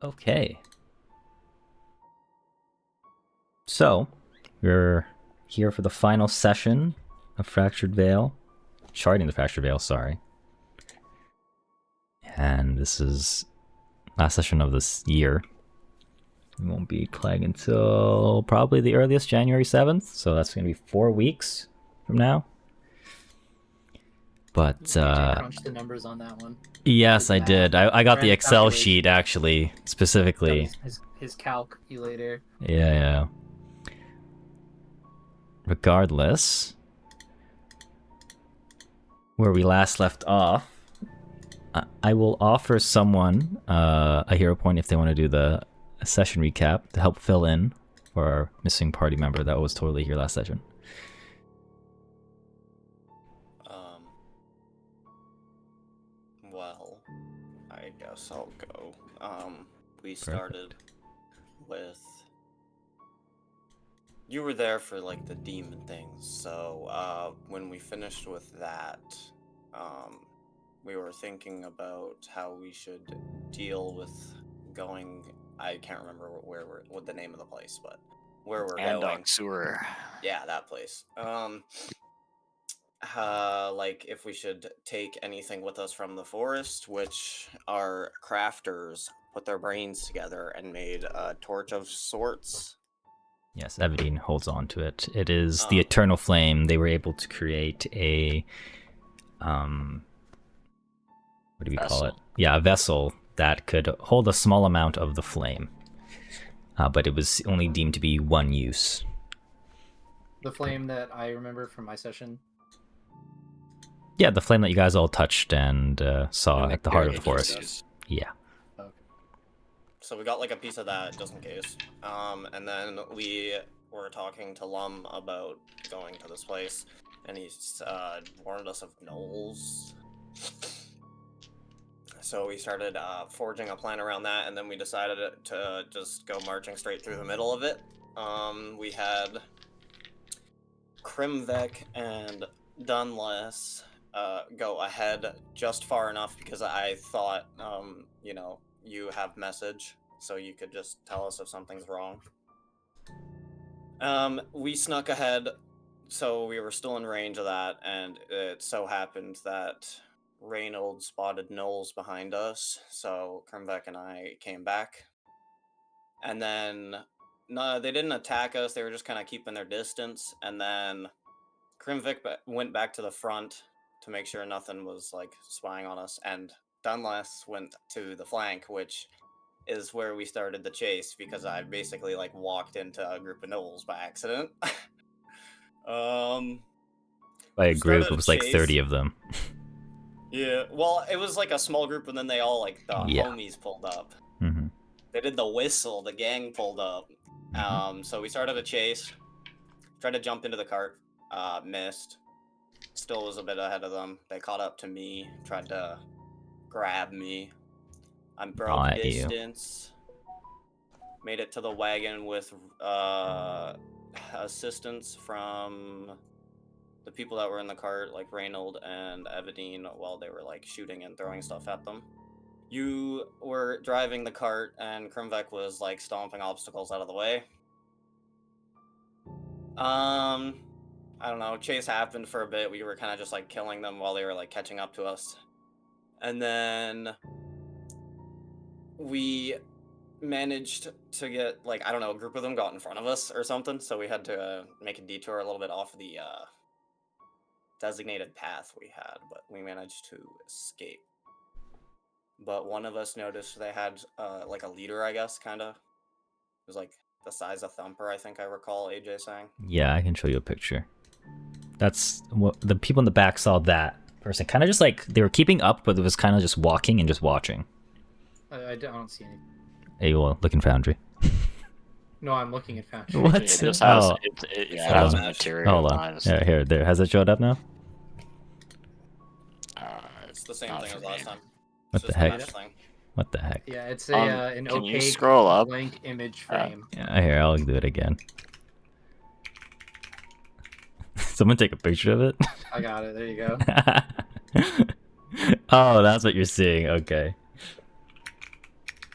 Okay. So, we're here for the final session of Fractured Vale. Charting the Fractured Vale, sorry. And this is last session of this year. We won't be playing until probably the earliest, January 7th. So that's going to be 4 weeks from now. But, Did you crunch the numbers on that one? yes, I did. I got the Excel calculation. sheet, actually, specifically. His calculator. Yeah. Regardless, where we last left off, I will offer someone a hero point if they want to do the session recap to help fill in for our missing party member that was totally here last session. Well, I guess I'll go. We started with... You were there for, like, the demon things, so, when we finished with that, we were thinking about how we should deal with going... I can't remember what the name of the place, but where we're going. Sewer. Yeah, that place. Like, if we should take anything with us from the forest, which our crafters put their brains together and made a torch of sorts. Yes, Evadine holds on to it. It is the Eternal Flame. They were able to create a... what do we call it? Yeah, a vessel that could hold a small amount of the flame. But it was only deemed to be one use. The flame that I remember from my session. Yeah, the flame that you guys all touched and saw at the heart of the forest. Yeah. Okay. So we got like a piece of that just in case. And then we were talking to Lum about going to this place, and he warned us of gnolls. So we started forging a plan around that, and then we decided to just go marching straight through the middle of it. We had Krimvek and Dunless go ahead just far enough because I thought, you know, you have message, so you could just tell us if something's wrong. We snuck ahead, so we were still in range of that, and it so happened that Reynold spotted gnolls behind us, so Krimvek and I came back. And then, no, they didn't attack us, they were just kind of keeping their distance, and then Krimvik went back to the front to make sure nothing was, like, spying on us, and Dunless went to the flank, which is where we started the chase, because I basically, like, walked into a group of gnolls by accident. By a group, it was like 30 of them. Yeah, well, it was like a small group, and then they all, like, the homies pulled up. Mm-hmm. They did the whistle, the gang pulled up. So we started a chase, tried to jump into the cart, missed. Still was a bit ahead of them. They caught up to me, tried to grab me. I broke distance. Made it to the wagon with assistance from the people that were in the cart, like Reynold and Evadine, while they were like shooting and throwing stuff at them. You were driving the cart, and Krimvek was like stomping obstacles out of the way. I don't know, chase happened for a bit. We were kind of just like killing them while they were like catching up to us. And then we managed to get, like, I don't know, a group of them got in front of us or something, so we had to make a detour a little bit off of the designated path we had, but we managed to escape. But one of us noticed they had like a leader, I guess, kind of. It was like the size of Thumper, I think I recall AJ saying. Yeah, I can show you a picture. That's what the people in the back saw. That person kind of just like they were keeping up, but it was kind of just walking and just watching. I don't see any. Hey, well, look in Foundry. No, I'm looking at Foundry. What? It just has, it has Hold material. on. Yeah, here, there. Has it showed up now? It's the same thing as last time. What the heck? What the heck? Yeah, it's a an can you opaque scroll up? blank image frame. Yeah, here, I'll do it again. Someone take a picture of it. I got it. There you go. Oh, that's what you're seeing. Okay.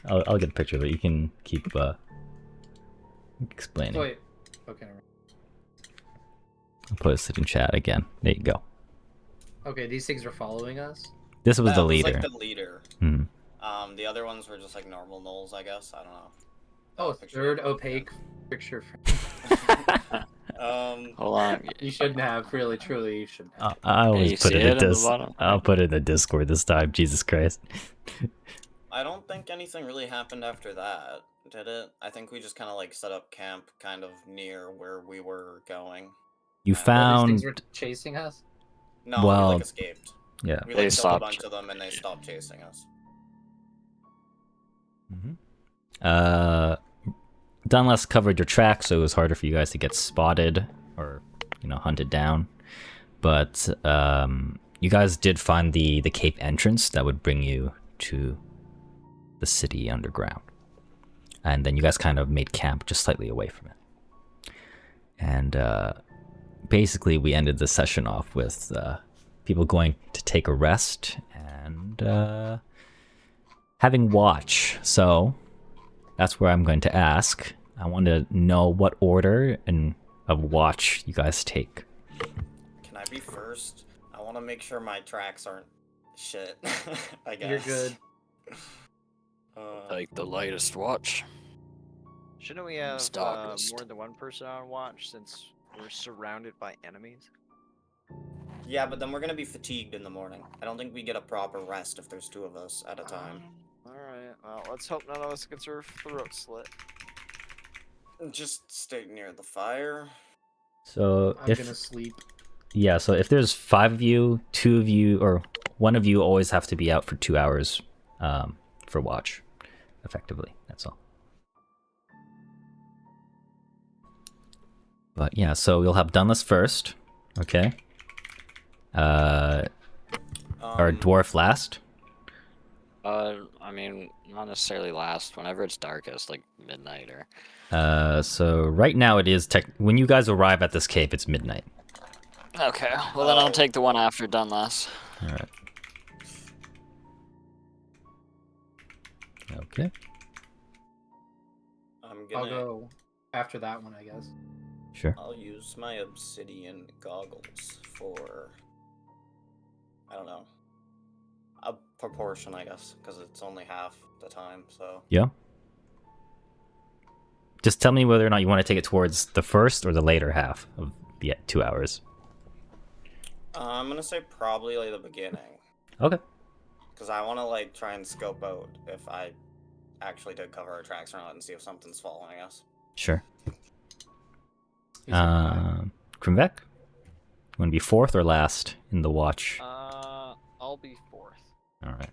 I'll get a picture of it. You can keep explaining. Wait. Okay. I'll post it in chat again. There you go. Okay, these things are following us. This was the That leader. like the leader. Hmm. The other ones were just like normal gnolls, I guess. I don't know. Oh, Picture third of- opaque picture. Hold on. You shouldn't have. Really, truly, you shouldn't have. I always you put see it it in in the this. bottom? I'll put it in the Discord this time. Jesus Christ. I don't think anything really happened after that, did it? I think we just kind of like set up camp kind of near where we were going. You And- Oh, these found. things were chasing us. No, we Well, like escaped. Yeah. We They like killed a stopped. bunch of them and they stopped chasing us. Dunless covered your track, so it was harder for you guys to get spotted or, hunted down. But you guys did find the cave entrance that would bring you to the city underground. And then you guys kind of made camp just slightly away from it. And basically we ended the session off with people going to take a rest and having watch. So that's where I'm going to ask. I want to know what order of watch you guys take. Can I be first? I want to make sure my tracks aren't shit. I guess. You're good. Like the lightest watch. Shouldn't we have Stalkers. more than one person on watch since we're surrounded by enemies? Yeah, but then we're gonna be fatigued in the morning. I don't think we get a proper rest if there's two of us at a time. Alright, well, let's hope none of us gets our throat slit. Just stay near the fire. So I'm if gonna sleep. so if there's 5 of you, 2 of you, or 1 of you always have to be out for 2 hours for watch, effectively. That's all. But yeah, so we'll have Dunless first, okay? Or Dwarf last. I mean, not necessarily last. Whenever it's darkest, like midnight or. So right now it is when you guys arrive at this cave, it's midnight. Okay, well then I'll take the one after Dunless. All right. Okay. I'm I'll gonna. go after that one, I guess. Sure. I'll use my obsidian goggles for. I don't know. A proportion, I guess, because it's only half the time. So. Yeah. Just tell me whether or not you want to take it towards the first or the later half of the 2 hours. I'm gonna say probably like the beginning. Okay. Because I want to like try and scope out if I actually did cover our tracks or not and see if something's following us. Sure. Is it fine? Krimvek? You want to be fourth or last in the watch? I'll be fourth. All right.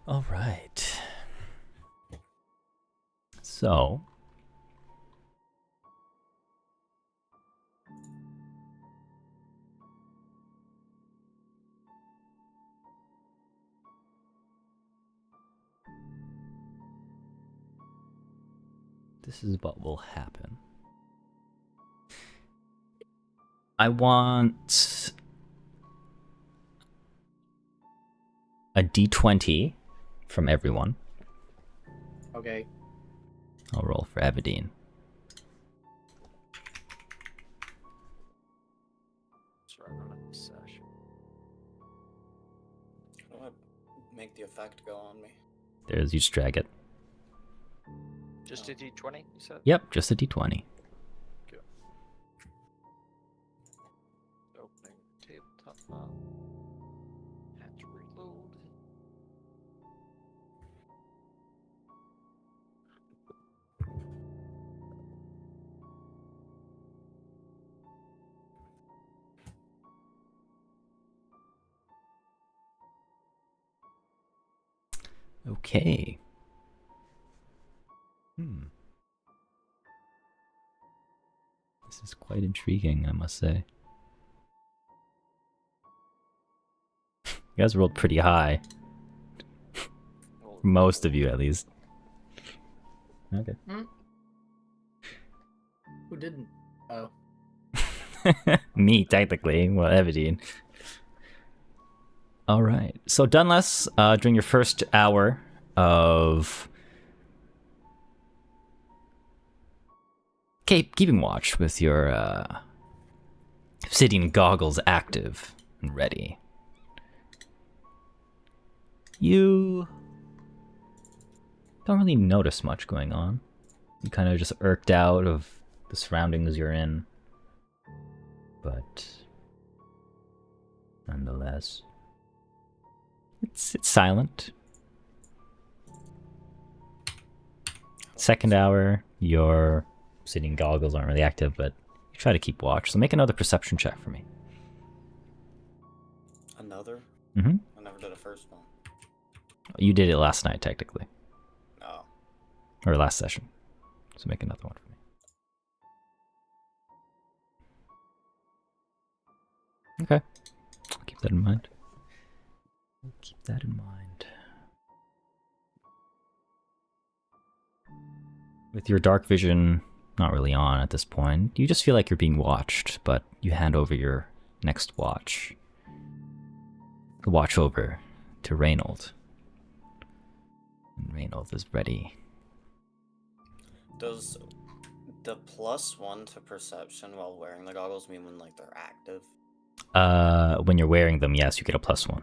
All right. So. This is what will happen. I want a d20 from everyone. Okay. I'll roll for Evadine. Let's run on this session. How do I make the effect go on me? There's, you just drag it. Just a d20, you said? Yep, just a d20. Opening tabletop file. Have to reload. Okay. This is quite intriguing, I must say. You guys rolled pretty high. Most of you, at least. Okay. Who didn't? Oh. Me, technically. Well, Evadine. All right. So Dunless, during your first hour of keeping watch with your obsidian goggles active and ready, you don't really notice much going on. You kind of just irked out of the surroundings you're in. But nonetheless, it's silent. Second hour, your obsidian goggles aren't really active, but you try to keep watch. So make another perception check for me. Another? Mm-hmm. I never did a first one. You did it last night, technically. Oh. Or last session. So make another one for me. Okay. I'll keep that in mind. Keep that in mind. With your dark vision not really on at this point, you just feel like you're being watched, but you hand over your next watch. The watch over to Reynold. And Reynold is ready. Does the +1 to perception while wearing the goggles mean when like they're active? When you're wearing them, yes, you get a +1.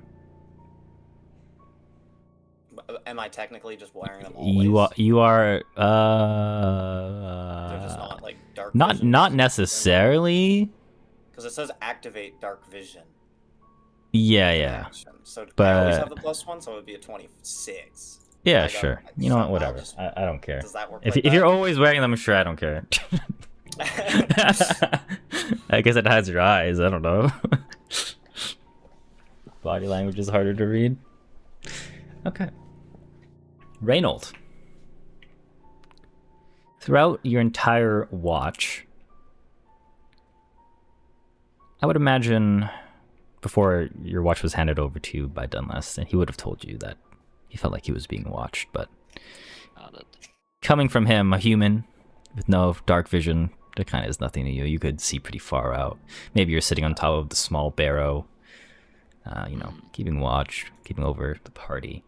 Am I technically just wearing them always? You are They're just not like dark not vision? not necessarily. Because it says activate dark vision. Yeah. Action. So But I always have the +1, so it would be a 26. Yeah, sure. You know what? Whatever. Just, I don't care. does that work? If like if you're that? always wearing them, sure, I don't care. I guess it hides your eyes. I don't know. Body language is harder to read. Okay. Reynold. Throughout your entire watch, I would imagine before your watch was handed over to you by Dunless, and he would have told you that he felt like he was being watched, but coming from him, a human with no dark vision, that kind of is nothing to you. You could see pretty far out. Maybe you're sitting on top of the small barrow, keeping watch, keeping over the party.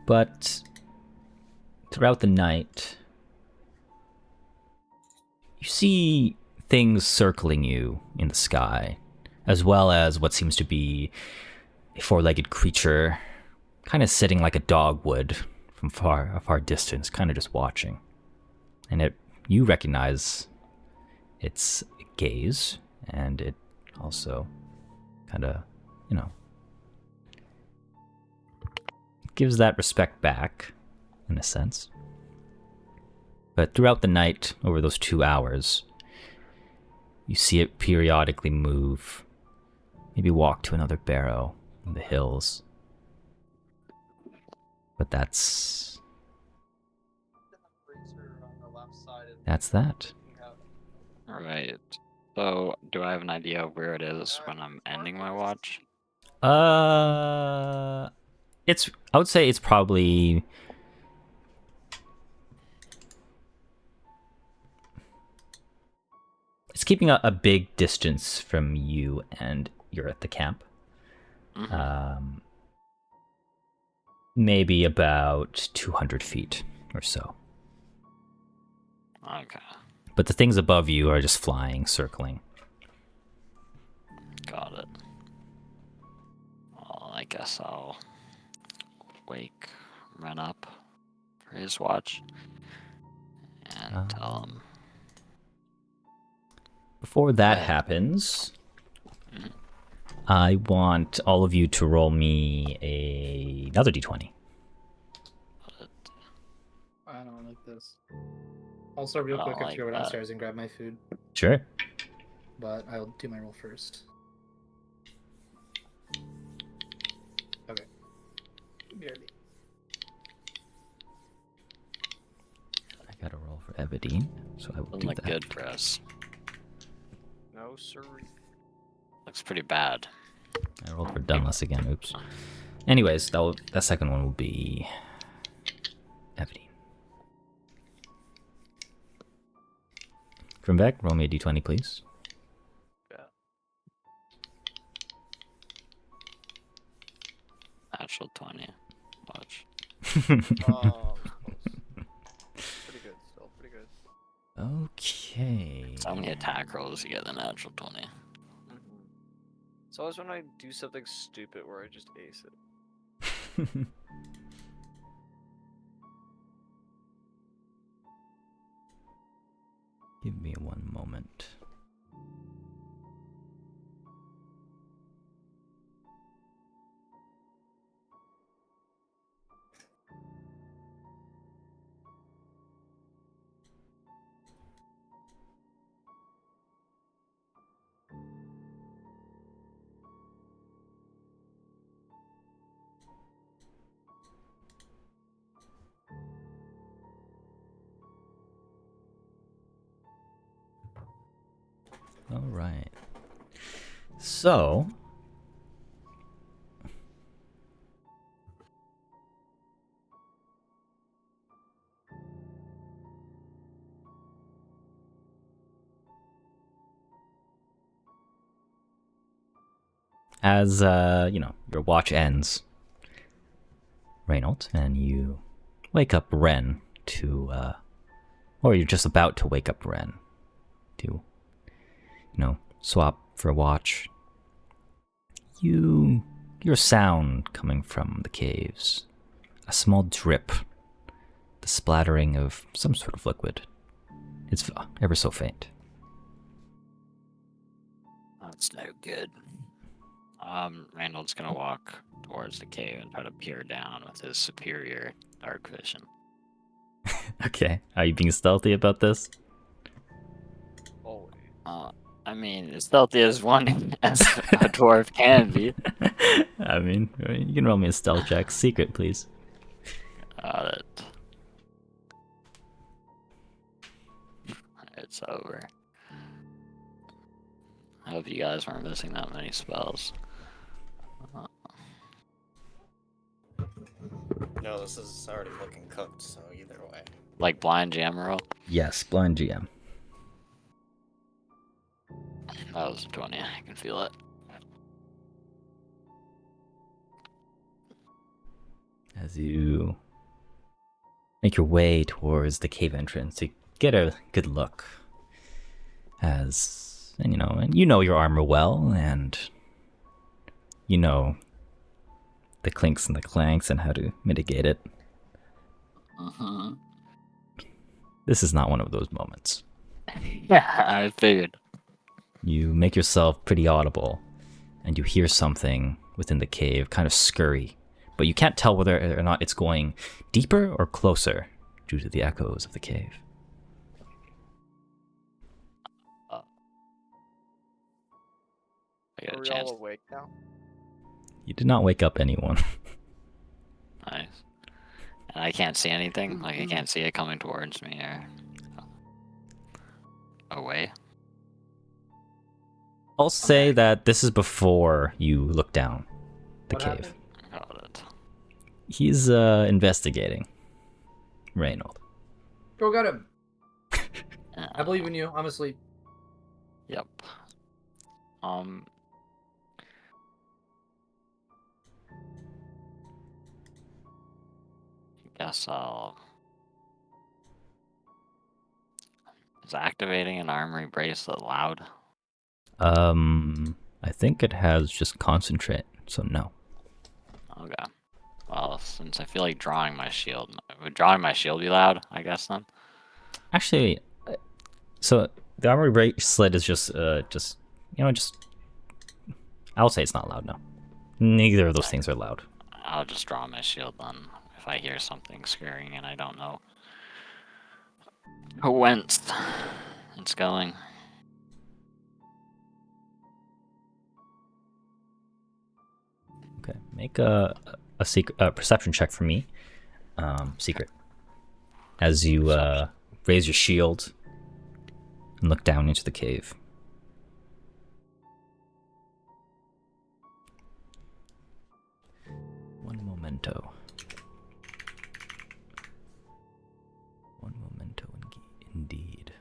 But throughout the night, you see things circling you in the sky, as well as what seems to be a four-legged creature, kind of sitting like a dog would from a far distance, kind of just watching. And you recognize its gaze, and it also kind of, gives that respect back, in a sense. But throughout the night, over those 2 hours, you see it periodically move, maybe walk to another barrow in the hills. But that's that. Alright. So, do I have an idea of where it is when I'm ending my watch? I would say it's probably it's keeping a big distance from you, and you're at the camp. Mm-hmm. Maybe about 200 feet or so. Okay. But the things above you are just flying, circling. Got it. Well, I guess I'll wake Ren up for his watch and tell him. Before that happens, I want all of you to roll me another d20. I don't like this. Also, real quick, I have to go downstairs and grab my food. Sure. But I'll do my roll first. Okay. Barely. I gotta roll for Evadine, so I will Doesn't do look that. good for us. No, sir. Looks pretty bad. I rolled for Dunless again. Oops. Anyways, that second one will be Evadine. Grimbeck, roll me a d20, please. Yeah. natural 20. Watch. Oh, pretty good still, pretty good. Okay. So many attack rolls, you get the natural 20. It's always when I do something stupid where I just ace it. Give me one moment. All right. So, as your watch ends, Reynold, and you wake up Ren to, or you're just about to wake up Ren to, swap for a watch. You hear sound coming from the caves. A small drip. The splattering of some sort of liquid. It's ever so faint. That's no good. Randall's gonna walk towards the cave and try to peer down with his superior dark vision. Okay, are you being stealthy about this? Always. I mean, as stealthy as one as a dwarf can be. I mean, you can roll me a stealth check. Secret, please. Got it. It's over. I hope you guys weren't missing that many spells. No, this is already looking cooked, so either way. Like blind jam roll? Yes, blind GM. That was a 20, I can feel it. As you make your way towards the cave entrance, you get a good look. And you know your armor well, and you know the clinks and the clanks and how to mitigate it. This is not one of those moments. Yeah, I figured. You make yourself pretty audible, and you hear something within the cave kind of scurry, but you can't tell whether or not it's going deeper or closer due to the echoes of the cave. I get Are a we chance. all awake now? You did not wake up anyone. Nice. And I can't see anything? Like, I can't see it coming towards me or away? I'll say that this is before you look down the What cave. happened? Got it. He's investigating. Reynold. Go get him. Yeah. I believe in you. I'm asleep. Yep. Guess I'll... Is activating an armory bracelet loud? I think it has just concentrate, so no. Okay. Well, since I feel like drawing my shield... Would drawing my shield be loud, I guess, then? Actually, so the armory bracelet is just, I'll say it's not loud, no. Neither of those things are loud. I'll just draw my shield then. If I hear something scurrying and I don't know whence it's going. Okay, make a perception check for me. Secret. As you raise your shield and look down into the cave. One momento. One memento indeed.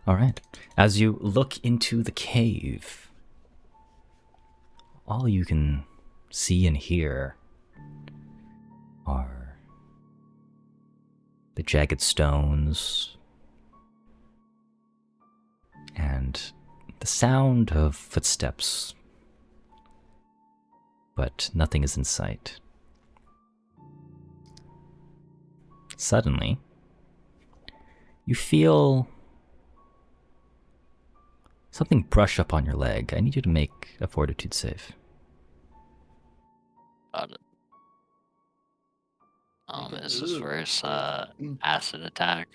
All right. As you look into the cave, all you can see and hear are the jagged stones and the sound of footsteps, but nothing is in sight. Suddenly, you feel something brush up on your leg. I need you to make a fortitude save. Got it. Is this versus acid attack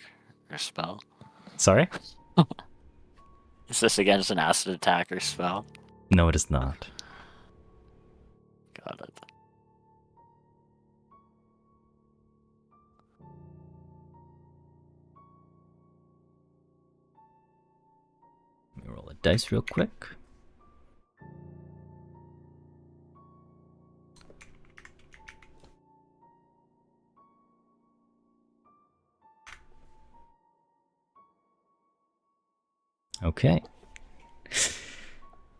or spell? Sorry? Is this against an acid attack or spell? No, it is not. Got it. Let me roll a dice real quick. Okay.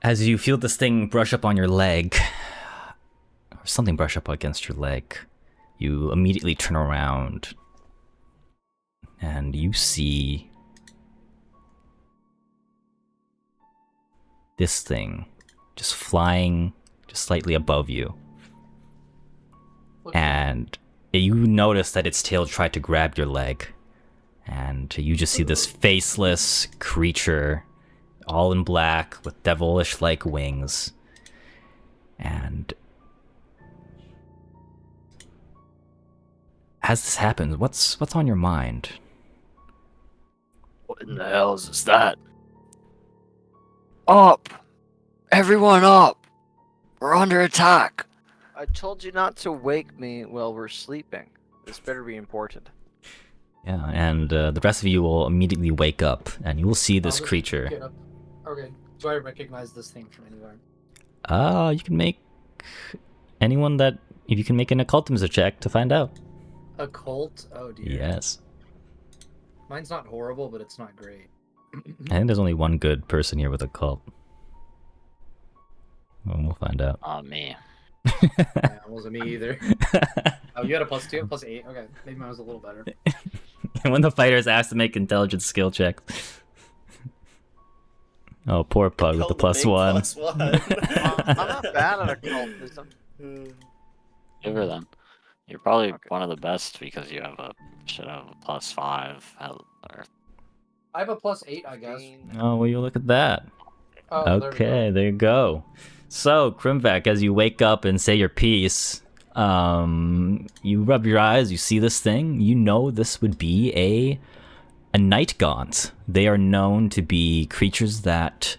As you feel this thing brush up on your leg, or something brush up against your leg, you immediately turn around and you see this thing just flying just slightly above you. And you notice that its tail tried to grab your leg. And you just see this faceless creature, all in black, with devilish-like wings. And as this happens, what's on your mind? What in the hell is that? Up! Everyone up! We're under attack! I told you not to wake me while we're sleeping. This better be important. Yeah, and the rest of you will immediately wake up, and you will see this I'll just creature. get up. Okay. Do I recognize this thing from anywhere? You can make anyone that... If you can make an occultism check to find out. A cult? Oh dear. Yes. Mine's not horrible, but it's not great. I think there's only one good person here with a cult. Well, we'll find out. Me. Yeah, it wasn't me either. Oh, you had a +2, +8. Okay, maybe mine was a little better. When the fighter is asked to make intelligence skill checks. Oh, poor Pug with the +1. I'm not bad at occultism. Give her then. You're probably one of the best because you have a +5. Or... I have a +8, I guess. Oh, will you look at that? Oh, Okay, there you go. So, Krimvek, as you wake up and say your piece, you rub your eyes, you see this thing, you know this would be a night gaunt. They are known to be creatures that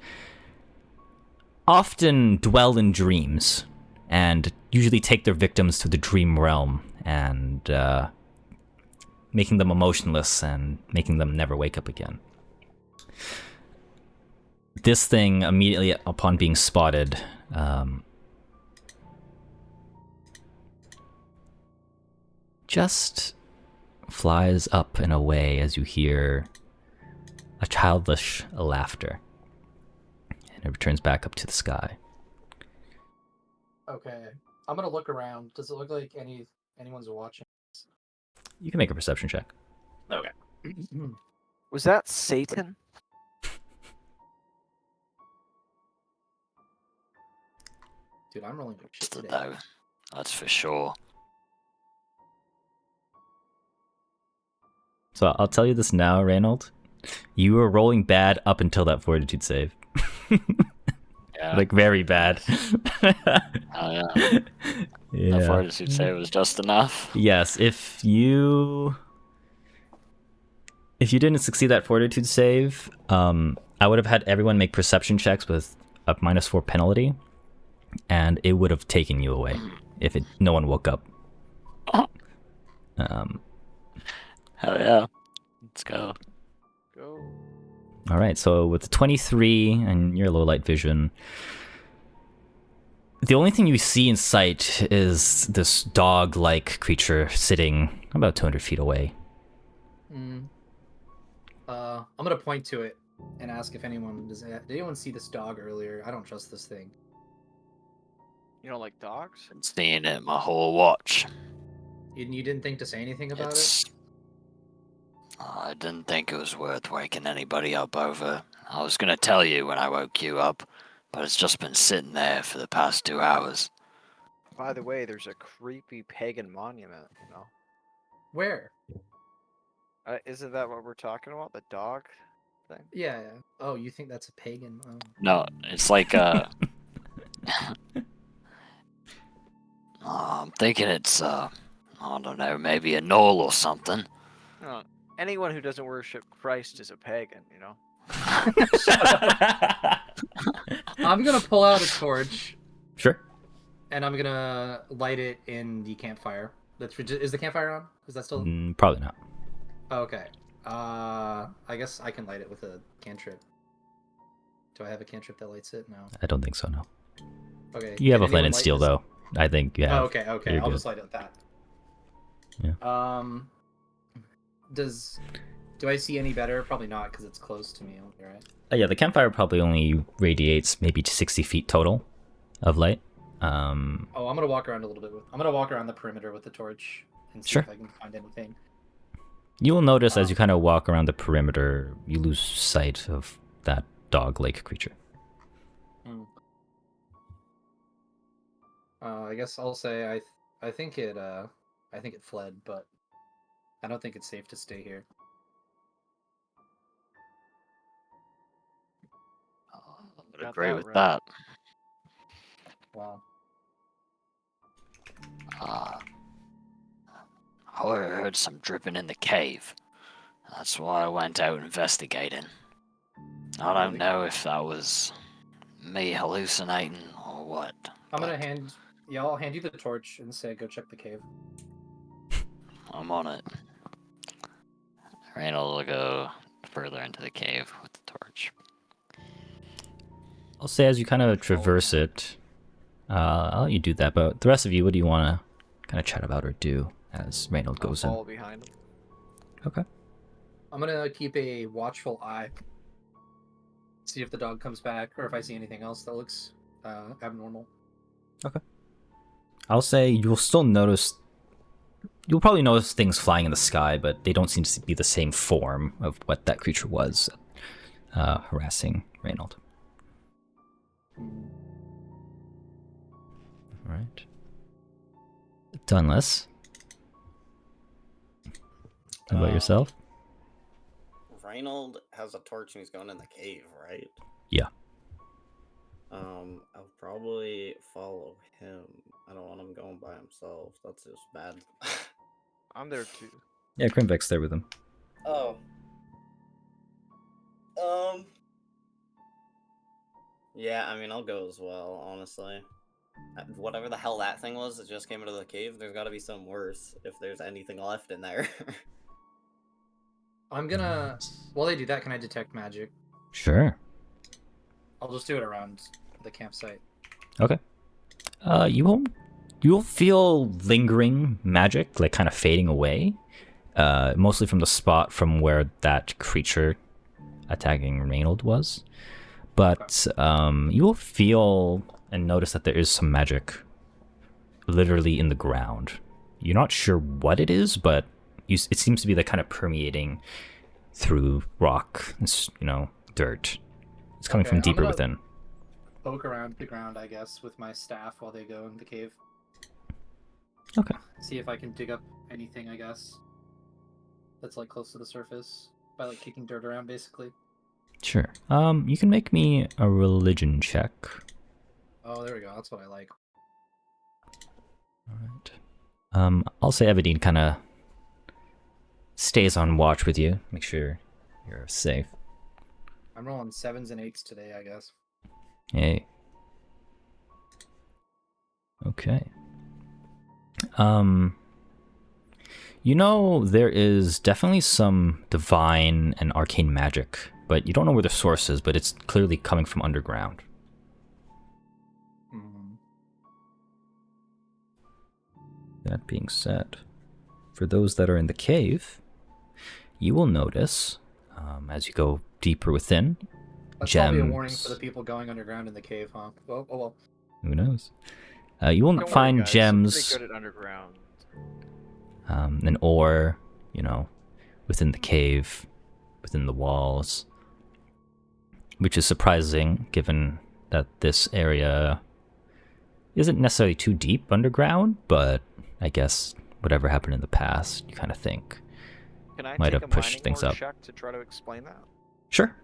often dwell in dreams and usually take their victims to the dream realm and making them emotionless and making them never wake up again. This thing, immediately upon being spotted, just flies up and away as you hear a childish laughter. And it returns back up to the sky. Okay. I'm gonna look around. Does it look like anyone's watching? You can make a perception check. Okay. Was that Satan? Dude, I'm rolling good shit Just a today. no. That's for sure. So I'll tell you this now, Reynold. You were rolling bad up until that fortitude save. Yeah. Like, very bad. Oh yeah. Yeah. The fortitude save was just enough. Yes, if you didn't succeed that fortitude save, I would have had everyone make perception checks with a -4 penalty, and it would have taken you away if no one woke up. Hell yeah. Let's go. Go. All right, so with the 23 and your low light vision, the only thing you see in sight is this dog-like creature sitting about 200 feet away. I'm gonna point to it and ask if anyone did anyone see this dog earlier? I don't trust this thing. You don't like dogs? Been seeing it my whole watch. You didn't think to say anything about it? It's. I didn't think it was worth waking anybody up over. I was gonna tell you when I woke you up, but it's just been sitting there for the past 2 hours. By the way, there's a creepy pagan monument, you know? Where? Isn't that what we're talking about? The dog thing? Yeah. Oh, you think that's a pagan? Oh. No, it's like I'm thinking it's I don't know, maybe a knoll or something. No, anyone who doesn't worship Christ is a pagan, you know? I'm gonna pull out a torch Sure. and I'm gonna light it in the campfire. Is the campfire on? Is that still? Probably not. Oh, okay. I guess I can light it with a cantrip. Do I have a cantrip that lights it? No. I don't think so, no. Okay. You have can a flint anyone and light steel, this? though. I think you have. Oh, okay. You're I'll good. just light it with that. Yeah. Do I see any better? Probably not, because it's close to me. Right? Yeah, the campfire probably only radiates maybe to 60 feet total of light. Oh, I'm gonna walk around a little bit. I'm gonna walk around the perimeter with the torch and see Sure. if I can find anything. You will notice as you kind of walk around the perimeter, you lose sight of that dog-like creature. I guess I'll say I think it fled, but I don't think it's safe to stay here. I would Got agree that with right. that. Wow. I heard some dripping in the cave. That's why I went out investigating. I don't know if that was me hallucinating or what. I'll but hand you the torch and say go check the cave. I'm on it. Reynold will go further into the cave with the torch. I'll say as you kind of traverse it, I'll let you do that, but the rest of you, what do you want to kind of chat about or do as Reynold I'll goes in? follow behind him. Okay. I'm gonna keep a watchful eye. See if the dog comes back, or if I see anything else that looks abnormal. I'll say you'll still notice. You'll probably notice things flying in the sky, but they don't seem to be the same form of what that creature was harassing Reynold. All right. Dunless. How about yourself? Reynold has a torch and he's going in the cave, right? Yeah. I'll probably follow him. I don't want him going by himself. That's just bad. I'm there too. Yeah, Krimvek's there with him. Oh. Yeah, I mean, I'll go as well, honestly. Whatever the hell that thing was that just came into the cave, there's gotta be something worse if there's anything left in there. I'm gonna. While they do that, can I detect magic? Sure. I'll just do it around the campsite. Okay. You'll feel lingering magic, like kind of fading away. Mostly from the spot from where that creature attacking Reynold was. But you will feel and notice that there is some magic literally in the ground. You're not sure what it is, but it seems to be like kind of permeating through rock, dirt. It's coming from deeper within. Poke around the ground, I guess, with my staff while they go in the cave. Okay. See if I can dig up anything, I guess, that's like close to the surface by like kicking dirt around, basically. Sure. You can make me a religion check. Oh, there we go. That's what I like. All right. I'll say Evadine kind of stays on watch with you. Make sure you're safe. I'm rolling 7s and 8s today, I guess. Hey. Okay. There is definitely some divine and arcane magic, but you don't know where the source is, but it's clearly coming from underground. That being said, for those that are in the cave, you will notice, as you go deeper within, That's gems. probably a warning for the people going underground in the cave, huh? Well, oh well. Who knows? You will Don't find worry, guys. gems. I'm pretty good at underground. And ore, within the cave, within the walls, which is surprising given that this area isn't necessarily too deep underground, but I guess whatever happened in the past, you kind of think Can I might take have a pushed mining things lore up. check to try to explain that? Sure.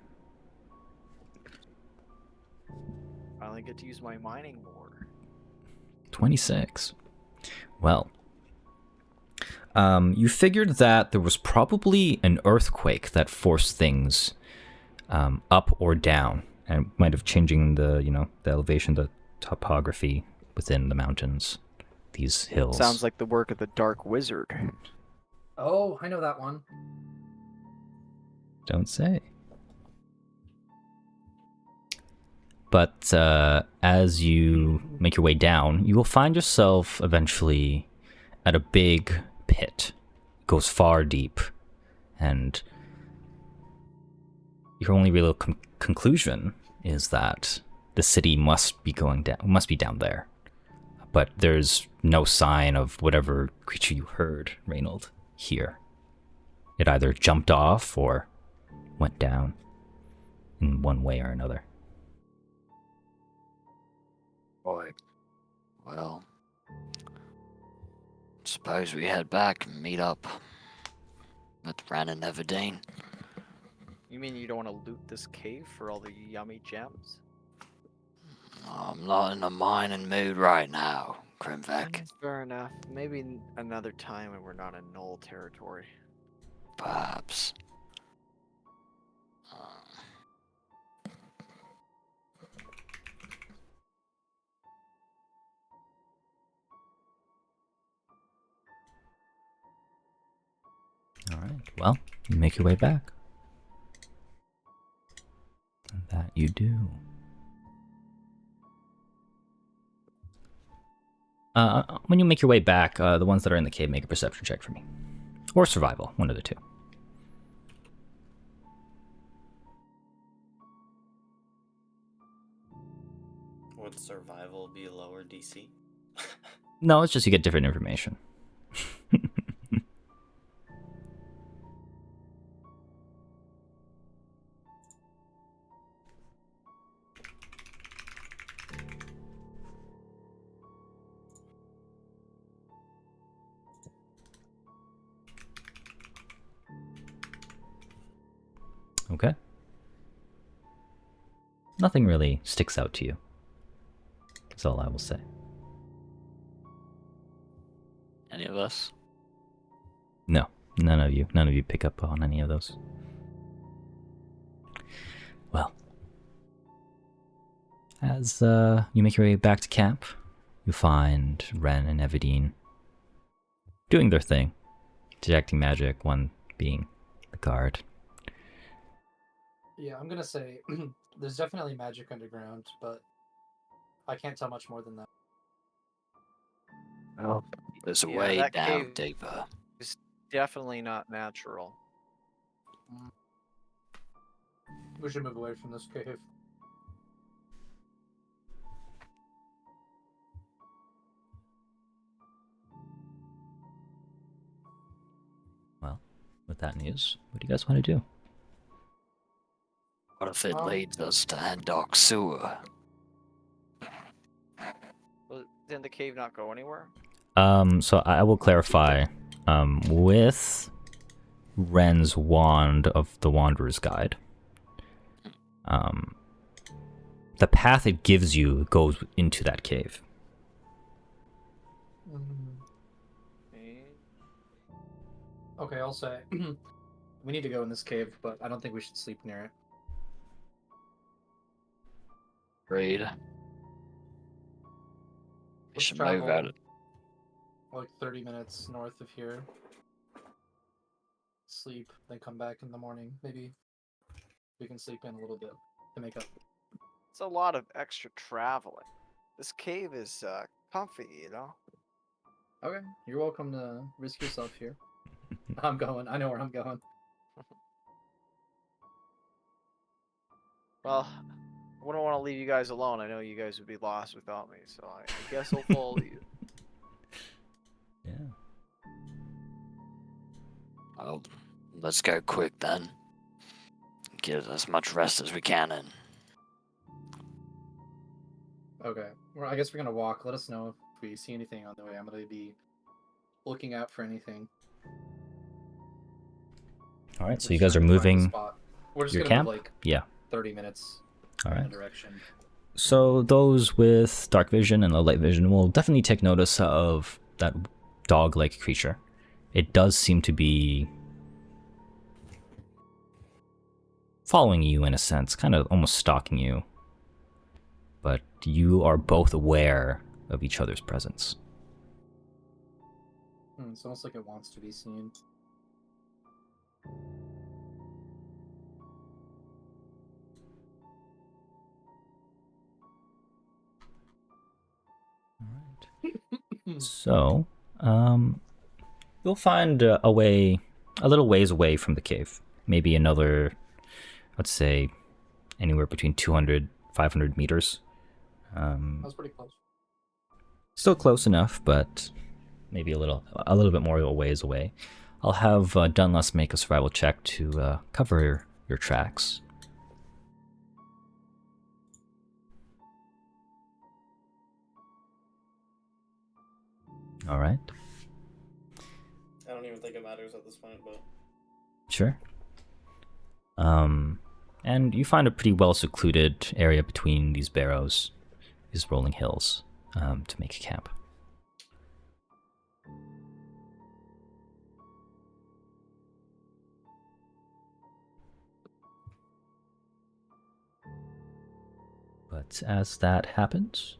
I only get to use my mining lore. 26. Well, you figured that there was probably an earthquake that forced things up or down, and might have changing the elevation, the topography within the mountains, these hills. Sounds like the work of the Dark Wizard. Oh, I know that one. Don't say. But as you make your way down, you will find yourself eventually at a big pit. It goes far deep, and your only real conclusion is that the city must be down there. But there's no sign of whatever creature you heard, Reynold, here. It either jumped off or went down in one way or another. Boy. Well, suppose we head back and meet up with Ren and Everdeen. You mean you don't want to loot this cave for all the yummy gems? I'm not in a mining mood right now, Grimvek. Fair enough. Maybe another time when we're not in Null territory. Perhaps. All right. Well, you make your way back. And that you do. When you make your way back, the ones that are in the cave make a perception check for me. Or survival, one of the two. Would survival be lower DC? No, it's just you get different information. Okay. Nothing really sticks out to you. That's all I will say. Any of us? No, none of you pick up on any of those. Well, as you make your way back to camp, you find Ren and Everdeen doing their thing, detecting magic, one being the guard. Yeah, I'm gonna say there's definitely magic underground, but I can't tell much more than that. Well, There's a Yeah, way that down cave- deeper. It's definitely not natural. We should move away from this cave. Well, with that news, what do you guys want to do? What if it leads us to Andok Sewer? Well, didn't the cave not go anywhere? So I will clarify. With Ren's wand of the Wanderer's Guide, the path it gives you goes into that cave. Okay, I'll say we need to go in this cave, but I don't think we should sleep near it. Agreed. We Let's should move travel out. like 30 minutes north of here. Sleep, then come back in the morning. Maybe we can sleep in a little bit to make up. It's a lot of extra traveling. This cave is comfy, you know? Okay, you're welcome to risk yourself here. I'm going. I know where I'm going. Well, I wouldn't want to leave you guys alone. I know you guys would be lost without me, so I guess I'll follow you. Yeah. Well, let's go quick then. Get as much rest as we can in. Okay. Well, I guess we're gonna walk. Let us know if we see anything on the way. I'm gonna be looking out for anything. All right, so We're you just guys are trying to find a moving spot. We're just your gonna camp? move like Yeah. 30 minutes All in right. a direction. So those with dark vision and low light vision will definitely take notice of that dog-like creature. It does seem to be following you in a sense, kind of almost stalking you. But you are both aware of each other's presence. It's almost like it wants to be seen. So, you'll find a way, a little ways away from the cave. Maybe another, let's say, anywhere between 200, 500 meters. That's pretty close. Still close enough, but maybe a little bit more a ways away. I'll have Dunless make a survival check to cover your tracks. All right. I don't even think it matters at this point, but Sure. And you find a pretty well secluded area between these barrows, these rolling hills, to make a camp. But as that happens,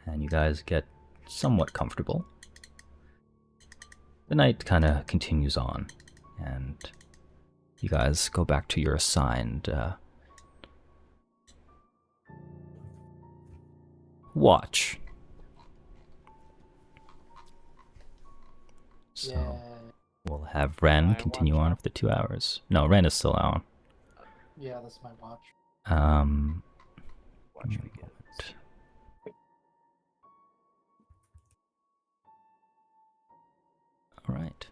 and you guys get somewhat comfortable, the night kind of continues on, and you guys go back to your assigned watch. So Yeah. we'll have Ren My continue watch on up. for the 2 hours. No, Ren is still on. Yeah, that's my watch. Watch me get it. All right.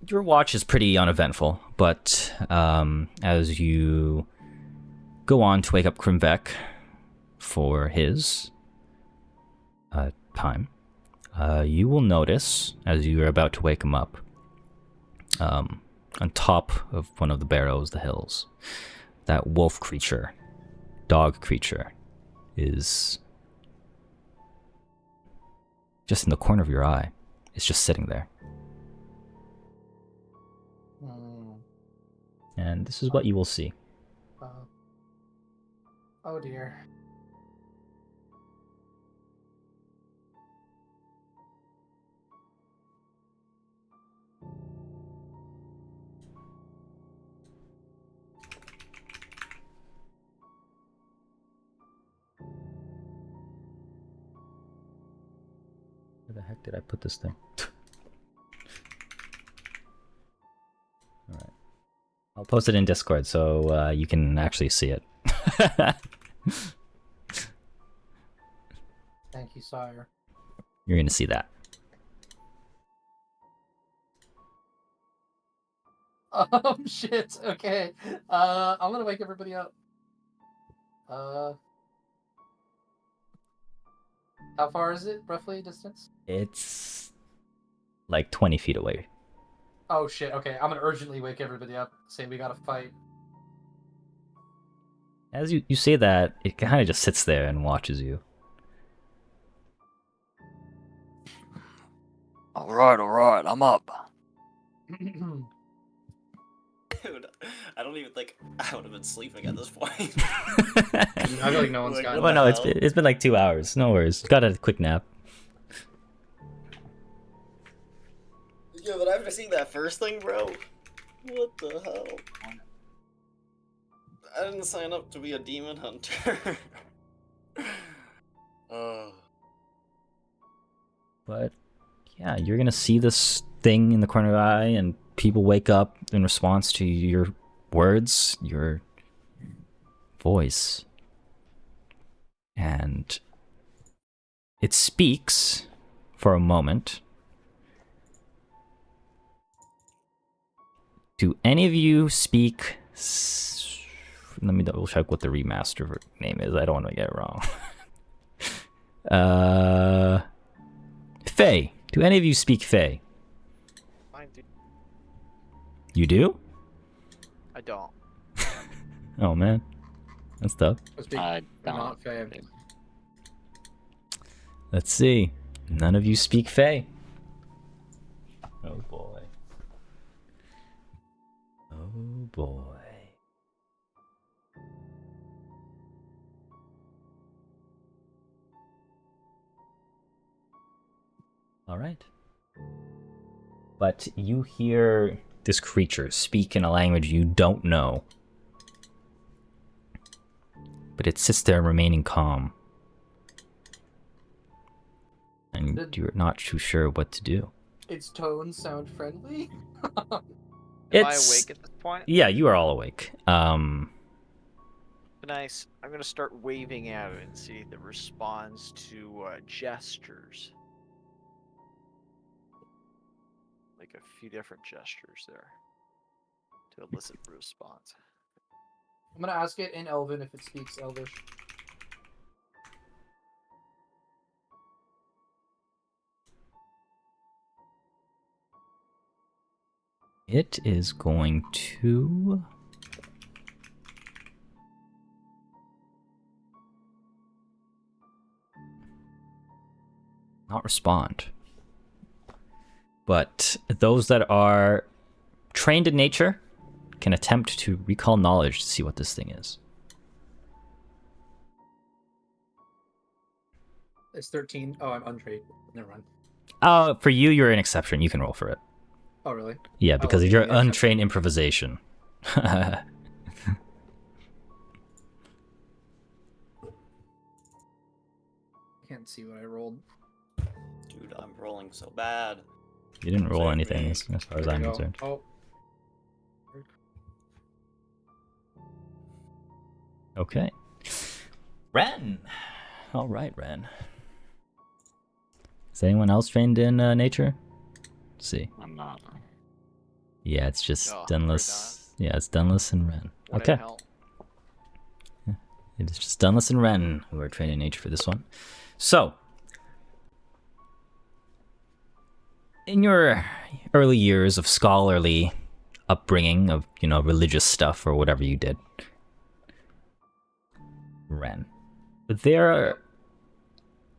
Your watch is pretty uneventful, but as you go on to wake up Krimvek for his time, you will notice, as you are about to wake him up, on top of one of the barrows, the hills, that wolf creature, dog creature, is just in the corner of your eye. It's just sitting there. And this is what you will see. Oh dear. Where the heck did I put this thing? Alright. I'll post it in Discord so you can actually see it. Thank you, sire. You're gonna see that. Shit. Okay. I'm gonna wake everybody up. How far is it, roughly, distance? It's like 20 feet away. Oh shit, okay. I'm gonna urgently wake everybody up, saying we gotta fight. As you say that, it kind of just sits there and watches you. Alright, I'm up. dude, I don't even think I would have been sleeping at this point. I feel like no one's Like, gotten what Well, the no, hell? it's been like 2 hours. No worries. Got a quick nap. Yeah, but after seeing that first thing, bro, what the hell? I didn't sign up to be a demon hunter. But yeah, you're gonna see this thing in the corner of the eye, and people wake up in response to your words, your voice. And it speaks for a moment. Do any of you speak... Let me double check what the remaster name is. I don't want to get it wrong. Fae. Do any of you speak Fae? I do. You do? I don't. Oh man, that's tough. I They're don't. not fair. Let's see. None of you speak Fae. Oh boy. Oh boy. All right. But you hear this creature speak in a language you don't know. But it sits there remaining calm. And you're not too sure what to do. Its tones sound friendly. Am I awake at this point? Yeah, you are all awake. Nice. I'm gonna start waving at it and see if it responds to gestures. Like a few different gestures there to elicit a response. I'm gonna ask it in Elven if it speaks Elvish. It is going to... not respond. But those that are trained in nature can attempt to recall knowledge to see what this thing is. It's 13. Oh, I'm untrained. Never mind. For you, you're an exception. You can roll for it. Oh, really? Yeah, because Oh, of your yeah, untrained improvisation. I can't see what I rolled. Dude, I'm rolling so bad. You didn't roll Save anything me. as far as There I'm we go. concerned. Oh, Okay. Ren! Alright, Ren. Is anyone else trained in nature? Let's see. I'm not. Yeah, it's just Oh, Dunless. Yeah, it's Dunless and Ren. What Okay. in hell? It is just Dunless and Ren who are trained in nature for this one. So, in your early years of scholarly upbringing, of, you know, religious stuff or whatever you did, Ren,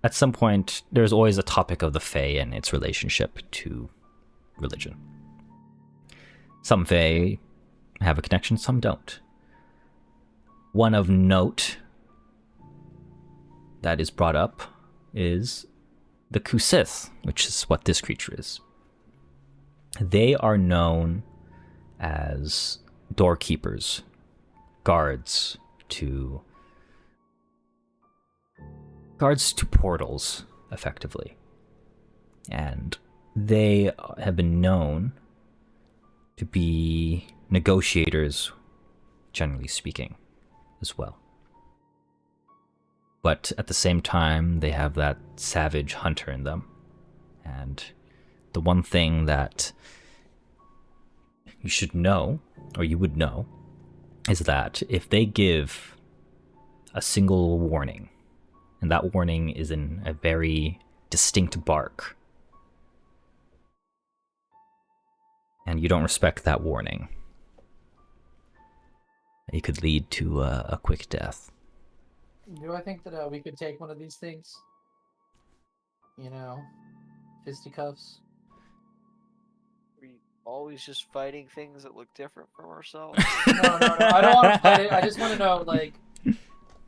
at some point, there's always a topic of the Fae and its relationship to religion. Some Fae have a connection, some don't. One of note that is brought up is the Kusith, which is what this creature is. They are known as doorkeepers, guards to portals, effectively. And they have been known to be negotiators, generally speaking, as well. But at the same time, they have that savage hunter in them. And the one thing that you should know, or you would know, is that if they give a single warning, and that warning is in a very distinct bark, and you don't respect that warning, it could lead to a quick death. do I think that we could take one of these things? You know, fisticuffs. We always just fighting things that look different from ourselves. No. I don't want to fight it. I just want to know, like,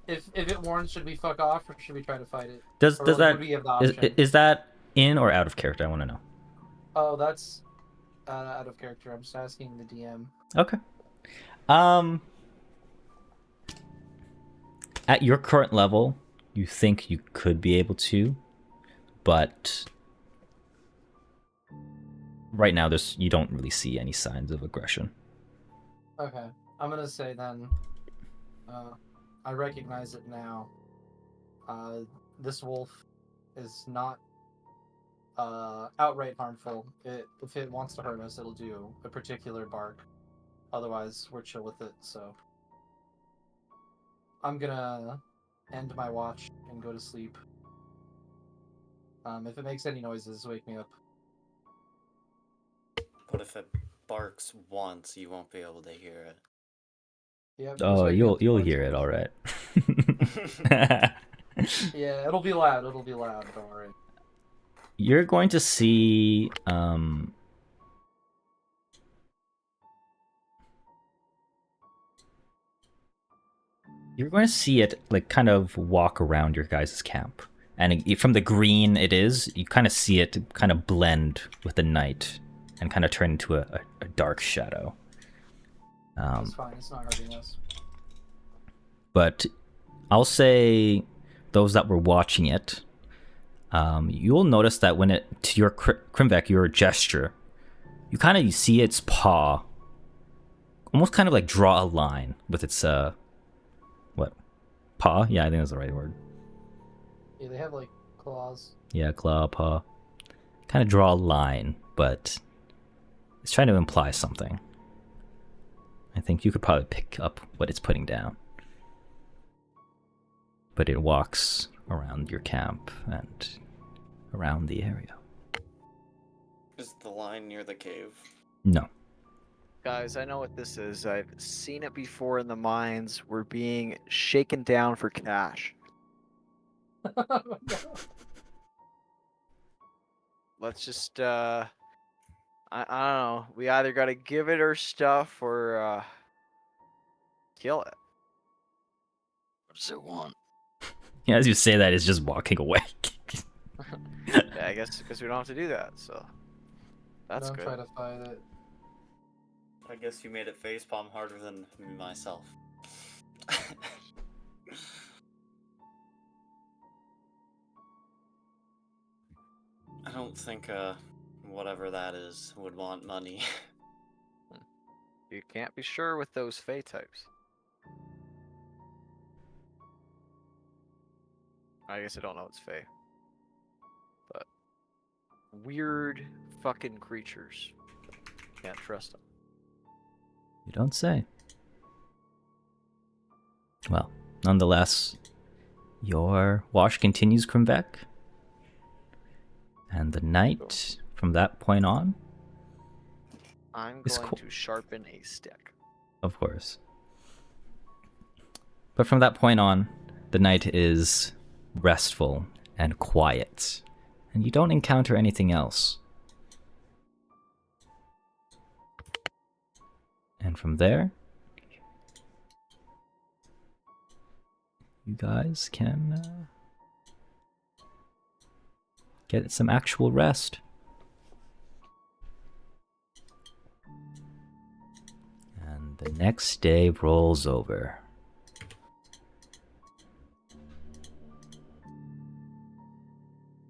if it warns, should we fuck off or should we try to fight it? Does Or, like, that would we have the option? is that in or out of character? I want to know. Oh, that's out of character. I'm just asking the DM. Okay. At your current level, you think you could be able to, but right now, you don't really see any signs of aggression. Okay, I'm gonna say then. I recognize it now. This wolf is not outright harmful. If it wants to hurt us, it'll do a particular bark. Otherwise, we're chill with it. So I'm gonna end my watch and go to sleep. If it makes any noises, wake me up. But if it barks once, you won't be able to hear it. Yeah. just Oh, wake me up you'll once, hear it, please. all right. Yeah, it'll be loud. It'll be loud. Don't worry. You're going to see it like kind of walk around your guys' camp. And from the green it is, you kind of see it kind of blend with the night and kind of turn into a dark shadow. It's fine. It's not hurting us. But I'll say those that were watching it, you'll notice that when it, to your Krimvek, your gesture, you kind of see its paw almost kind of like draw a line with its what, paw? Yeah, I think that's the right word. Yeah, they have like claws. Yeah, claw, paw. Kind of draw a line, but it's trying to imply something. I think you could probably pick up what it's putting down. But it walks around your camp and around the area. Is the line near the cave? No. Guys, I know what this is. I've seen it before in the mines. We're being shaken down for cash. Let's just, I don't know. We either got to give it our stuff or, kill it. What does it want? Yeah, as you say that, it's just walking away. Yeah, I guess because we don't have to do that, so that's Don't good. try to fight it. I guess you made it facepalm harder than myself. I don't think, whatever that is would want money. You can't be sure with those Fey types. I guess I don't know it's Fey. But weird fucking creatures. Can't trust them. You don't say. Well, nonetheless, your wash continues, Krimvek. And the night, from that point on, I'm It's going cool. to sharpen a stick. of course. But from that point on, the night is restful and quiet. And you don't encounter anything else. And from there, you guys can get some actual rest. And the next day rolls over.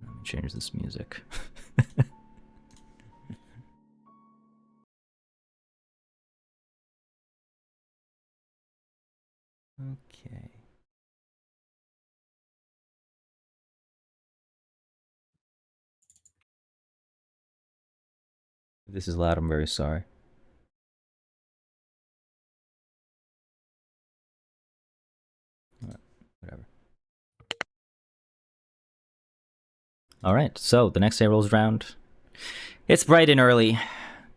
Let me change this music. Okay. If this is loud, I'm very sorry. Whatever. Alright, so the next day rolls around. It's bright and early.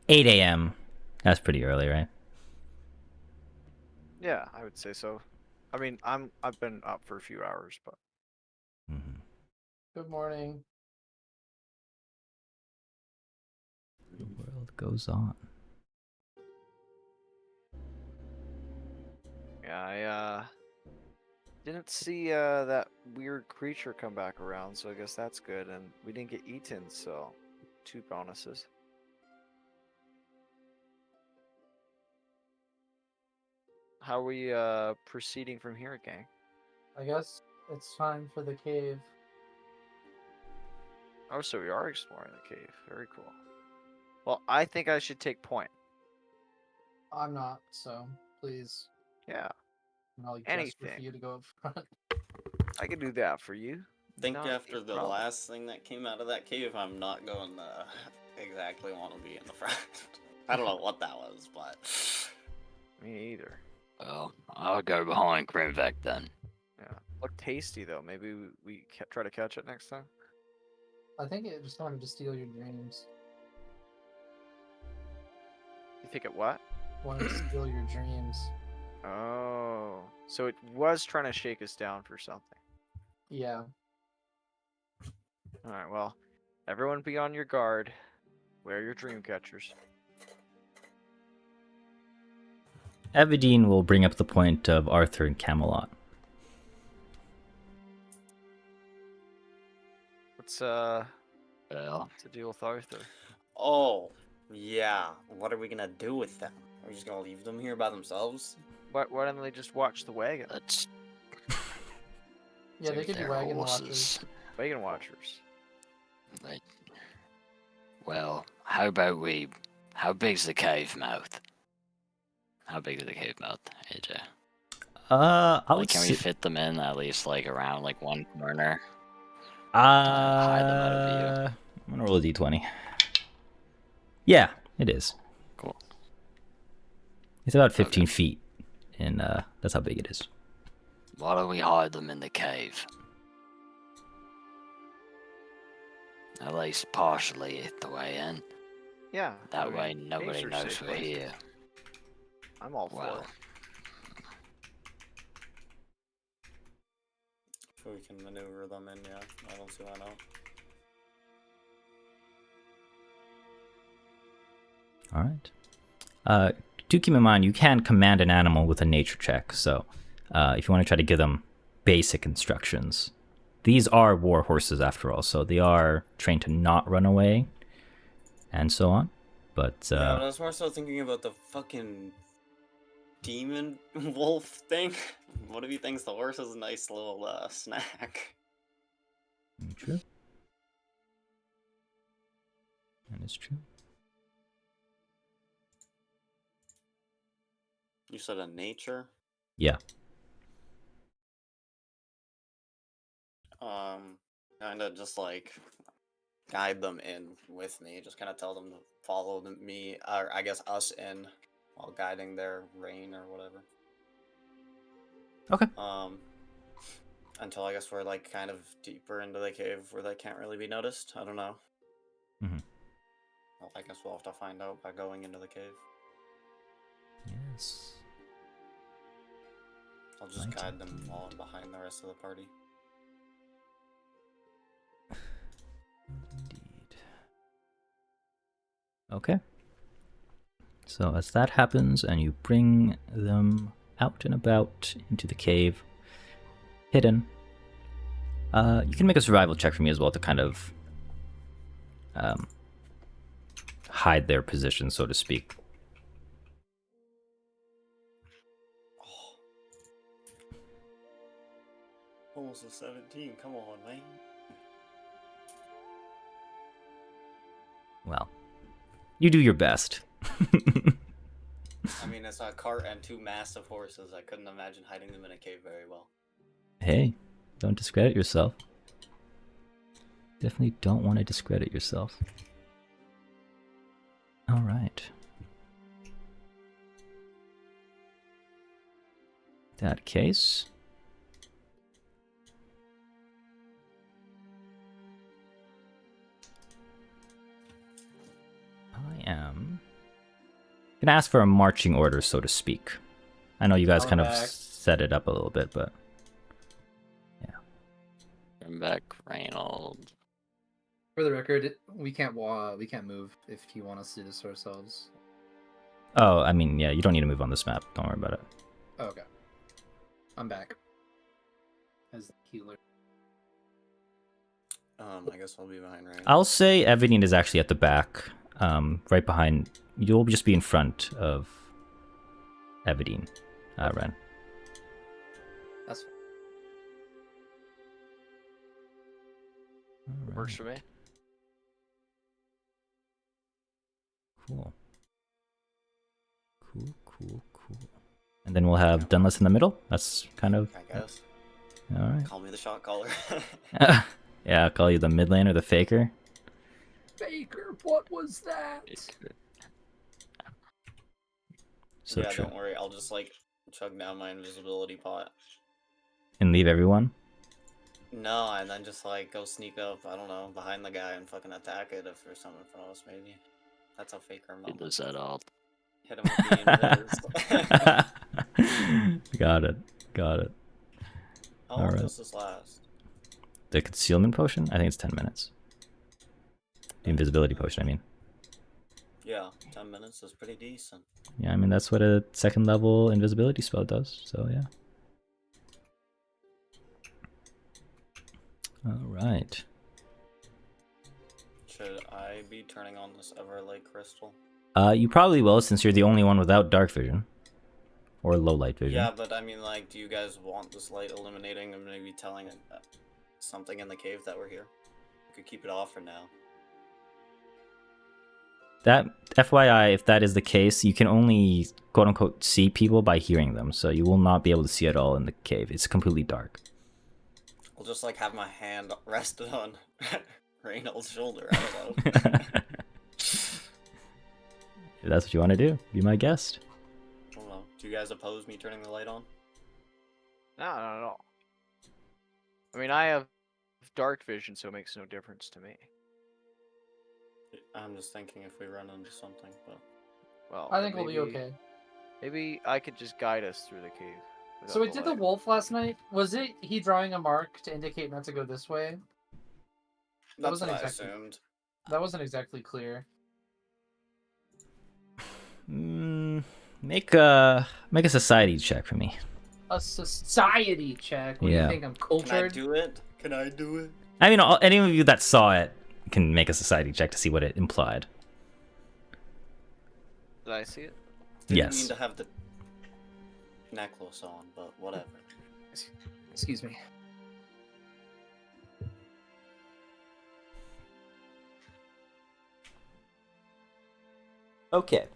8 a.m. That's pretty early, right? Yeah, I would say so. I mean, I've been up for a few hours, but Mm-hmm. Good morning. The world goes on. yeah, I didn't see that weird creature come back around, so I guess that's good. And we didn't get eaten, so 2 bonuses. How are we proceeding from here, gang? I guess it's time for the cave. Oh, so we are exploring the cave. Very cool. Well, I think I should take point. I'm not, so please. Yeah, And I'll gesture for anything. you to go up front. I can do that for you. I think Not a after the problem. last thing that came out of that cave, I'm not going to exactly want to be in the front. I don't know what that was, but Me either. Well, I'll go behind Grimvec then. Yeah, look tasty though. Maybe we try to catch it next time. I think it just wanted to steal your dreams. You think it what? Wanted to steal your dreams. Oh, so it was trying to shake us down for something. Yeah. All right, well, everyone be on your guard. Wear your dream catchers. Evadine will bring up the point of Arthur and Camelot. What's Well, the deal with Arthur? oh yeah, what are we gonna do with them? Are we just gonna leave them here by themselves? Why don't they just watch the wagon? let's Yeah, they take could be their wagon horses. watchers. Wagon watchers. Like, well, how big's the cave mouth? How big is the cave mouth, AJ? I Like, would can we say, fit them in at least, like, around, like, one corner? Hide them out of view. I'm gonna roll a d20. Yeah, it is. Cool. It's about 15 feet, and that's how big it is. Why don't we hide them in the cave? At least partially the way in. Yeah. That way nobody caves are knows safe we're places. here. I'm all for Well, it. If we can maneuver them in, yeah, I don't see why not. All right. Do keep in mind you can command an animal with a nature check. So, if you want to try to give them basic instructions, these are war horses after all, so they are trained to not run away, and so on. But Yeah, but I was more so thinking about the fucking demon wolf thing. What if he thinks the horse is a nice little snack? true. That is true. You said a nature? Yeah. Kinda just like guide them in with me. Just kind of tell them to follow me, or I guess us in, while guiding their reign or whatever. Okay. Until I guess we're like kind of deeper into the cave where they can't really be noticed. I don't know. Mhm. Well, I guess we'll have to find out by going into the cave. Yes. I'll just Right. guide them while I'm behind the rest of the party. Indeed. Okay. So as that happens and you bring them out and about into the cave, hidden, you can make a survival check for me as well to kind of hide their position, so to speak. Oh. Almost a 17, come on, man. Well, you do your best. I mean, it's a cart and two massive horses. I couldn't imagine hiding them in a cave very well. Hey, don't discredit yourself. Definitely don't want to discredit yourself. All right. That case. I am gonna ask for a marching order, so to speak. I know you guys I'm kind of back. set it up a little bit, but Grimvec, Reynolds. For the record, we can't move if you want us to do this ourselves. oh, I mean, yeah, you don't need to move on this map. Don't worry about it. Oh, okay. I'm back. As the healer. I guess I'll be behind Ryan. I'll say Evadine is actually at the back, right behind. You'll just be in front of Evadine, Ren. That's fine. Works for me. Cool. Cool. And then we'll have Dunless in the middle. That's kind of... I guess. Alright. Call me the shot caller. Yeah, I'll call you the mid laner, the faker. Baker, what was that? So yeah, true. don't worry. I'll just like chug down my invisibility pot. And leave everyone? No, and then just like go sneak up, I don't know, behind the guy and fucking attack it if there's someone in front of us, maybe. That's a faker He moment. does that all. Hit him with the invis. Got it. How long Alright. does this last? The concealment potion? I think it's 10 minutes. The invisibility potion, I mean. Yeah, 10 minutes is pretty decent. Yeah, I mean, that's what a second level invisibility spell does, so yeah. Alright. Should I be turning on this Everlight crystal? You probably will, since you're the only one without dark vision. Or low light vision. Yeah, but I mean, like, do you guys want this light illuminating and maybe telling it something in the cave that we're here? We could keep it off for now. That, FYI, if that is the case, you can only quote-unquote see people by hearing them, so you will not be able to see at all in the cave. It's completely dark. I'll just, like, have my hand rested on Reynolds' shoulder, I don't know. If that's what you want to do, be my guest. I don't know. Do you guys oppose me turning the light on? No, not at all. I mean, I have dark vision, so it makes no difference to me. I'm just thinking if we run into something, but... Well, I think we'll maybe, be okay. Maybe I could just guide us through the cave. So without we did the light. wolf last night. Was it he drawing a mark to indicate not to go this way? That's wasn't what I exactly- assumed. That wasn't exactly clear. Make a society check for me. A society check. What do Yeah. you think? I'm Can I cultured. do it? Can I do it? I mean, any of you that saw it can make a society check to see what it implied. Did I see it? Didn't Yes. mean to have the necklace on, but whatever. Excuse me. Okay.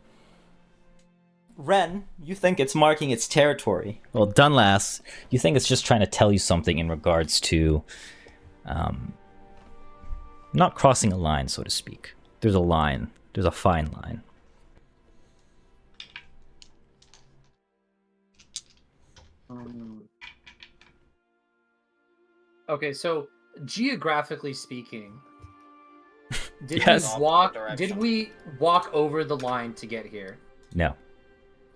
Ren, you think it's marking its territory. Well, Dunlass, you think it's just trying to tell you something in regards to not crossing a line, so to speak. There's a line. There's a fine line. Okay, so geographically speaking, did Yes. we walk over the line to get here? No.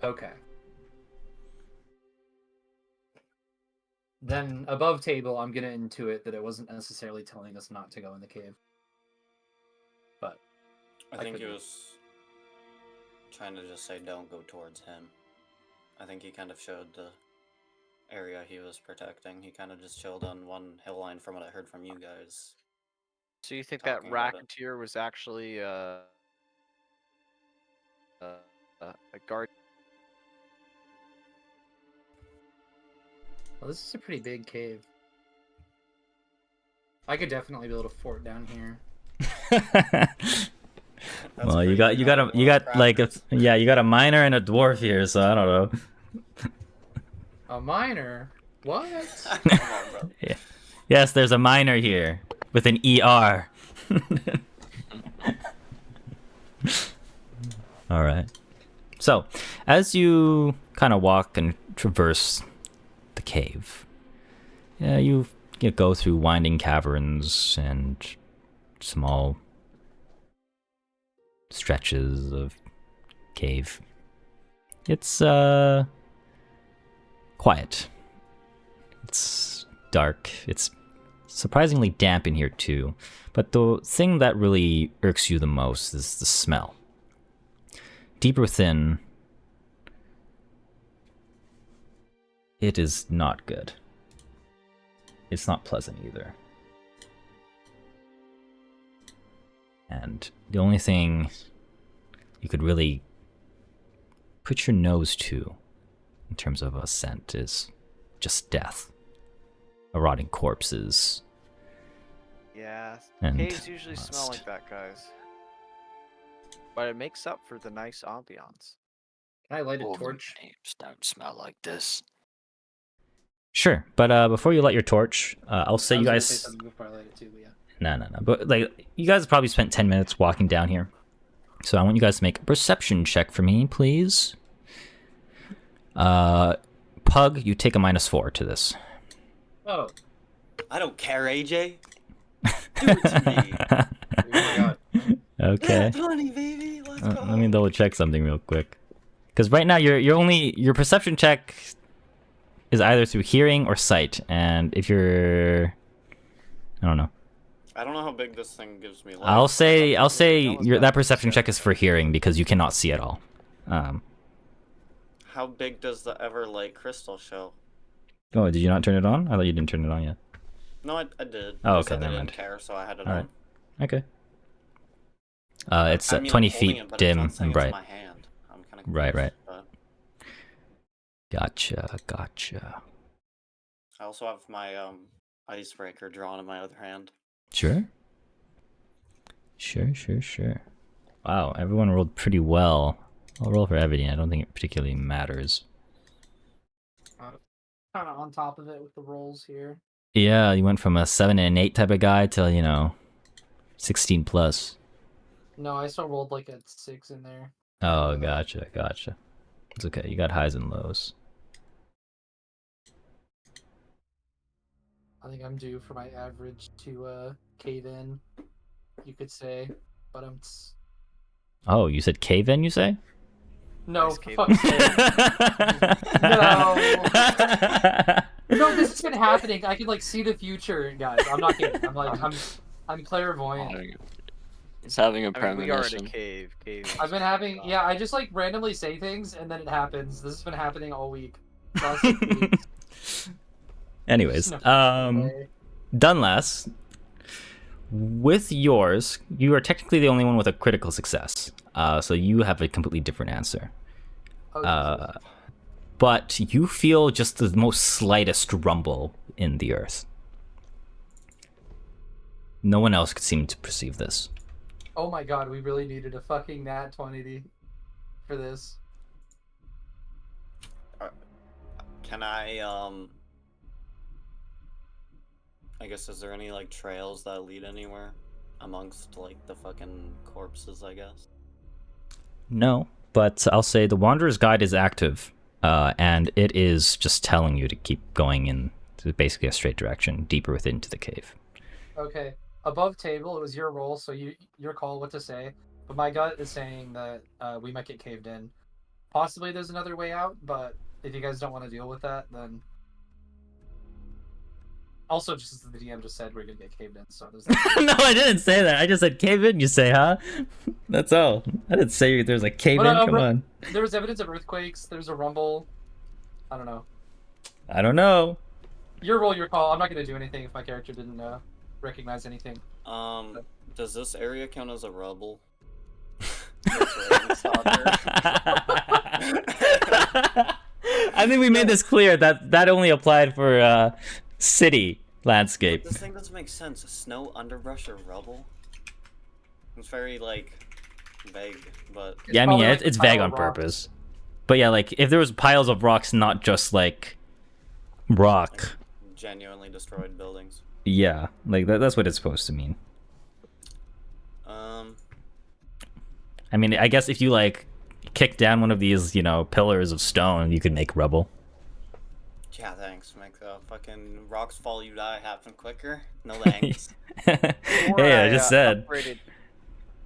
Okay. Then above table, I'm gonna intuit that it wasn't necessarily telling us not to go in the cave. But I I think he couldn't- was trying to just say don't go towards him. I think he kind of showed the area he was protecting. He kind of just chilled on one hill line from what I heard from you guys. So you think that Talking about it. racketeer was actually a guard? well, this is a pretty big cave. I could definitely build a fort down here. That's Well, you crazy. got Not like crafters. you got a miner and a dwarf here, so I don't know. A miner? What? Come on, bro. Yes, there's a miner here with an ER. All right. So, as you kind of walk and traverse the cave, yeah, you go through winding caverns and small stretches of cave. It's quiet. It's dark. It's surprisingly damp in here too. But the thing that really irks you the most is the smell. Deep within, it is not good. It's not pleasant either. And the only thing you could really put your nose to in terms of a scent is just death. Rotting corpses. Yeah, And caves usually smell rust. like that, guys. But it makes up for the nice ambiance. Can I light a All the torch? names don't smell like this. Sure, but before you light your torch, I'll say I you was gonna say guys. something before I light it too, but yeah. No. But like, you guys probably spent 10 minutes walking down here, so I want you guys to make a perception check for me, please. Pug, you take a -4 to this. Oh, I don't care, AJ. Do it to me. oh my god. Okay. 20, baby. Let's go. Let me double check something real quick. Because right now your perception check is either through hearing or sight, and if you're, I don't know. I don't know how big this thing gives me light. I'll say That was that bad perception check is for hearing because you cannot see at all. How big does the Everlight crystal show? Oh, did you not turn it on? I thought you didn't turn it on yet. No, I did. Oh, They okay, said they never didn't mind. care, so I had it All on. right. Okay. It's I mean, 20 I'm holding feet it, but dim it's not saying and bright. It's in my hand. I'm kind of Right. But Gotcha. I also have my icebreaker drawn in my other hand. Sure. Wow, everyone rolled pretty well. I'll roll for Everdeen. I don't think it particularly matters. Kind of on top of it with the rolls here. Yeah, you went from a 7 and an 8 type of guy to, 16 plus. No, I still rolled like a 6 in there. Oh, gotcha. It's okay. You got highs and lows. I think I'm due for my average to cave in, you could say. But I'm. Oh, you said cave in, you say? No, Nice cave fuck in. No. No, this has been happening. I can like see the future, guys. I'm not kidding. I'm clairvoyant. He's having a I mean, we are in a premonition. cave. I've been having, yeah. I just like randomly say things and then it happens. This has been happening all week. Last 6 weeks. Anyways, No way. Dunlas, with yours, you are technically the only one with a critical success. So you have a completely different answer. Oh, But you feel just the most slightest rumble in the earth. No one else could seem to perceive this. oh my god, we really needed a fucking nat 20 for this. Can I guess, is there any like trails that lead anywhere amongst like the fucking corpses, I guess? No, but I'll say the Wanderer's Guide is active, and it is just telling you to keep going in to basically a straight direction, deeper within to the cave. Okay. Above table, it was your roll, so your call what to say. But my gut is saying that we might get caved in. Possibly there's another way out, but if you guys don't want to deal with that, then... Also, just as the DM just said, we're gonna get caved in, so there's that. No, I didn't say that. I just said cave in, you say, huh? That's all. I didn't say there's a cave in, come on. There was evidence of earthquakes, there's a rumble. I don't know. I don't know. Your roll, your call. I'm not gonna do anything if my character didn't recognize anything. Does this area count as a rubble? I think we made this clear that only applied for city landscape. This thing doesn't make sense. Snow, underbrush, or rubble? It's very like vague, but Yeah, I mean, probably yeah, like a it's vague pile on of rocks. purpose. But yeah, like if there was piles of rocks, not just like rock. genuinely destroyed buildings. Yeah, like that's what it's supposed to mean. I mean, I guess if you like kick down one of these, pillars of stone, you could make rubble. Yeah, thanks. Make the fucking rocks fall, you die happen quicker. No thanks. Hey, I just said.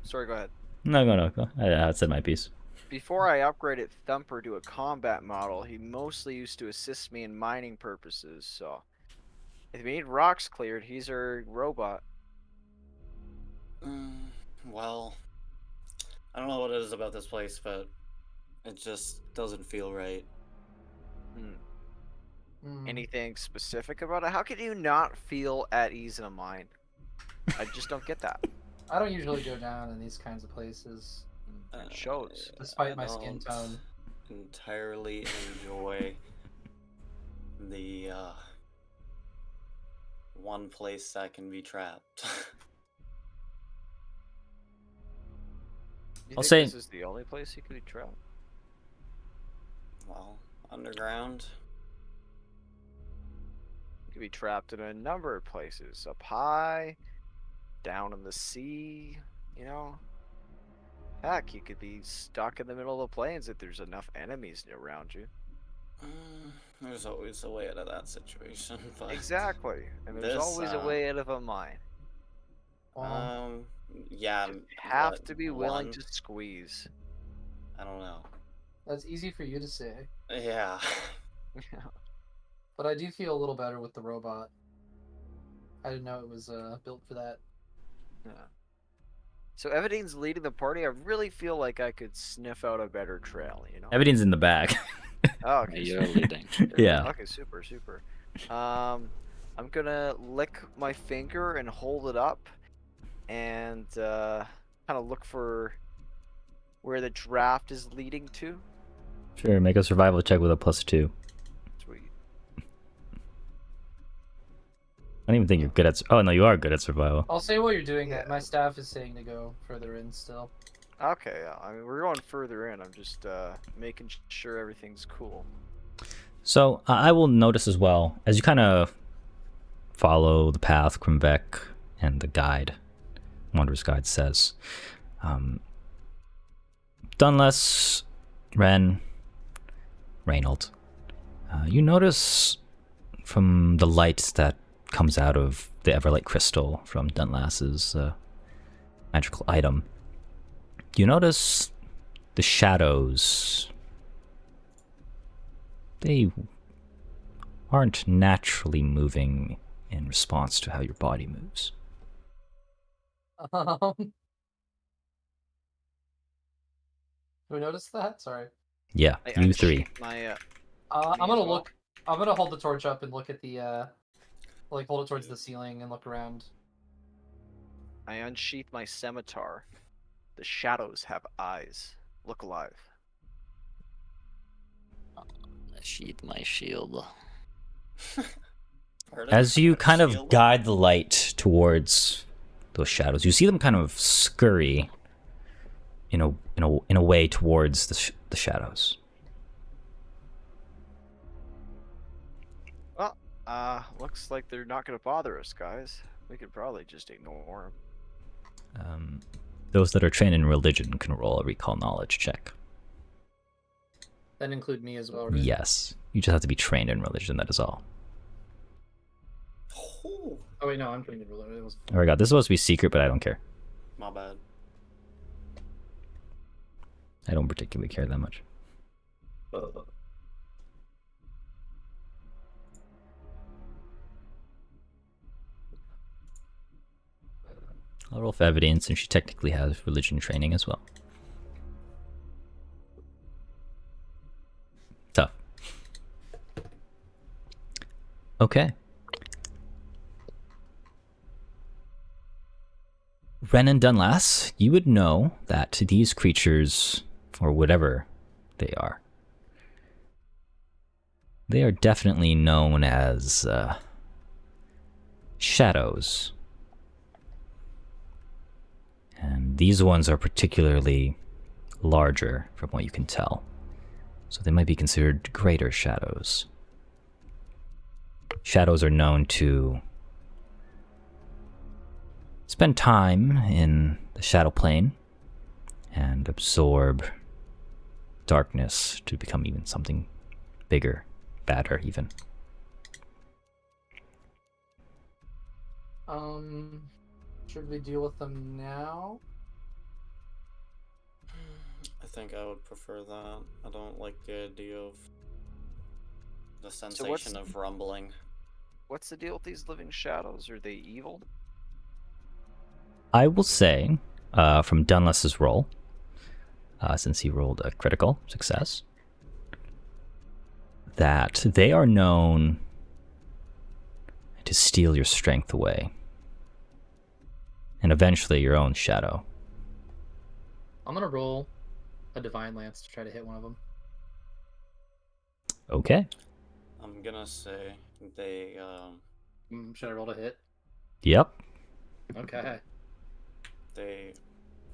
Sorry, go ahead. No. Go. I said my piece. Before I upgraded Thumper to a combat model, he mostly used to assist me in mining purposes, so... If we need rocks cleared, he's our robot. Well, I don't know what it is about this place, but it just doesn't feel right. Anything specific about it? How could you not feel at ease in a mine? I just don't get that. I don't usually go down in these kinds of places, It shows. despite I my skin don't tone. entirely enjoy the one place that can be trapped. You I'll think say- this is the only place he could be trapped? Well, underground. He could be trapped in a number of places. Up high, down in the sea, you know? Heck, he could be stuck in the middle of the plains if there's enough enemies around you. There's always a way out of that situation. But Exactly. And there's this, always a way out of a mine. yeah. You have what, to be willing one? to squeeze. I don't know. That's easy for you to say, Yeah. but I do feel a little better with the robot. I didn't know it was built for that. Yeah. So Evadine's leading the party. I really feel like I could sniff out a better trail, you know? Everything's in the back. Oh, okay. You're leading. Yeah. Okay, super, super. I'm gonna lick my finger and hold it up, and kind of look for where the draft is leading to. Sure, make a survival check with a +2. Sweet. I don't even think you're good at... Oh, no, you are good at survival. I'll say while you're doing that, Yeah. my staff is saying to go further in still. Okay, yeah. I mean, we're going further in. I'm just making sure everything's cool. So, I will notice as well, as you kind of follow the path Krimvek and the guide, Wanderer's Guide says, Dunless, Ren, Reynold, you notice from the light that comes out of the Everlight crystal from Dunlas's magical item, you notice the shadows. They aren't naturally moving in response to how your body moves. Who noticed that? Sorry. Yeah, I you three. unsheathed my I'm Me gonna as well? look. I'm gonna hold the torch up and look at the like hold it towards the ceiling and look around. I unsheath my scimitar. The shadows have eyes. Look alive. Sheath my shield. As you kind of guide the light towards those shadows, you see them kind of scurry in a way towards the shadows. Well, looks like they're not gonna bother us, guys. We could probably just ignore them. Those that are trained in religion can roll a recall knowledge check. That include me as well, right? Yes, you just have to be trained in religion. That is all. Oh, Oh wait, no, I'm putting it below. It was. Oh my god, this is supposed to be secret, but I don't care. my bad. I don't particularly care that much. I'll roll for evidence, and she technically has religion training as well. Tough. Okay. Ren and Dunlas, you would know that these creatures, or whatever they are definitely known as shadows. And these ones are particularly larger from what you can tell. So they might be considered greater shadows. Shadows are known to spend time in the shadow plane and absorb darkness to become even something bigger, badder even. Should we deal with them now? I think I would prefer that. I don't like the idea of the what's- sensation of rumbling. What's the deal with these living shadows? Are they evil? I will say, from Dunlas's roll, since he rolled a critical success, that they are known to steal your strength away. And eventually your own shadow. I'm gonna roll a divine lance to try to hit one of them. Okay. I'm gonna say they, Should I roll to hit? Yep. Okay. they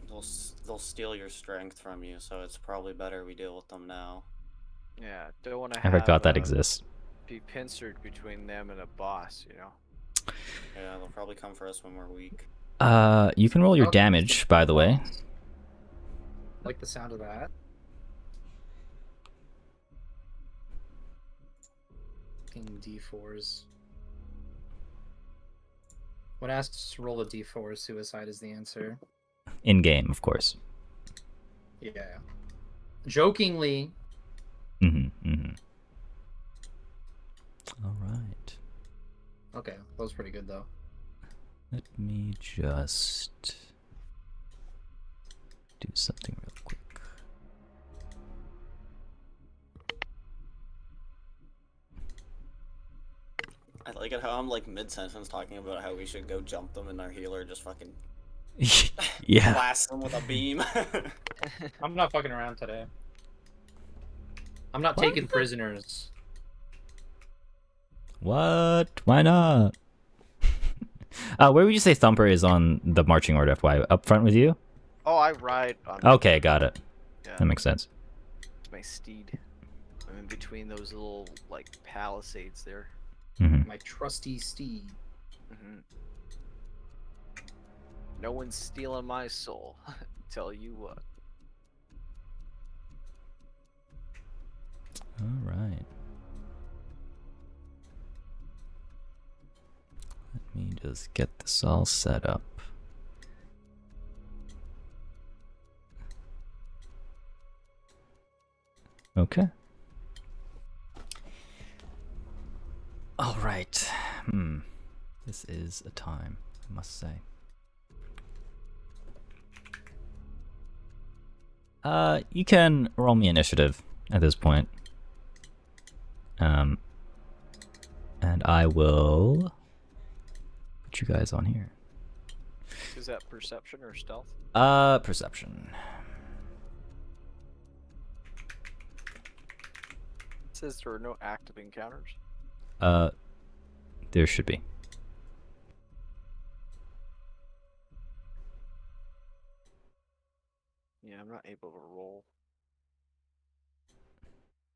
they'll steal your strength from you, so it's probably better we deal with them now. Yeah, don't want to I have forgot that exists. be pincered between them and a boss, you know. Yeah, they'll probably come for us when we're weak. You can roll your Okay, damage, by the way. Like the sound of that. D4s. When asked to roll a D4, suicide is the answer. In game, of course. Yeah. Jokingly. All right. Okay, that was pretty good though. Let me just do something real quick. I like it how I'm like mid-sentence talking about how we should go jump them and our healer just fucking Yeah. blast them with a beam. I'm not fucking around today. I'm not taking prisoners. What? Why not? Where would you say Thumper is on the marching order, FY? Up front with you? Oh, I ride on. Okay, got it. Yeah, That makes sense. it's my steed. I'm in between those little like palisades there. My trusty steed. No one's stealing my soul. Tell you what. All right. Let me just get this all set up. Okay. All right. This is a time, I must say. You can roll me initiative at this point. And I will put you guys on here. Is that perception or stealth? Perception. It says there are no active encounters. There should be. Yeah, I'm not able to roll.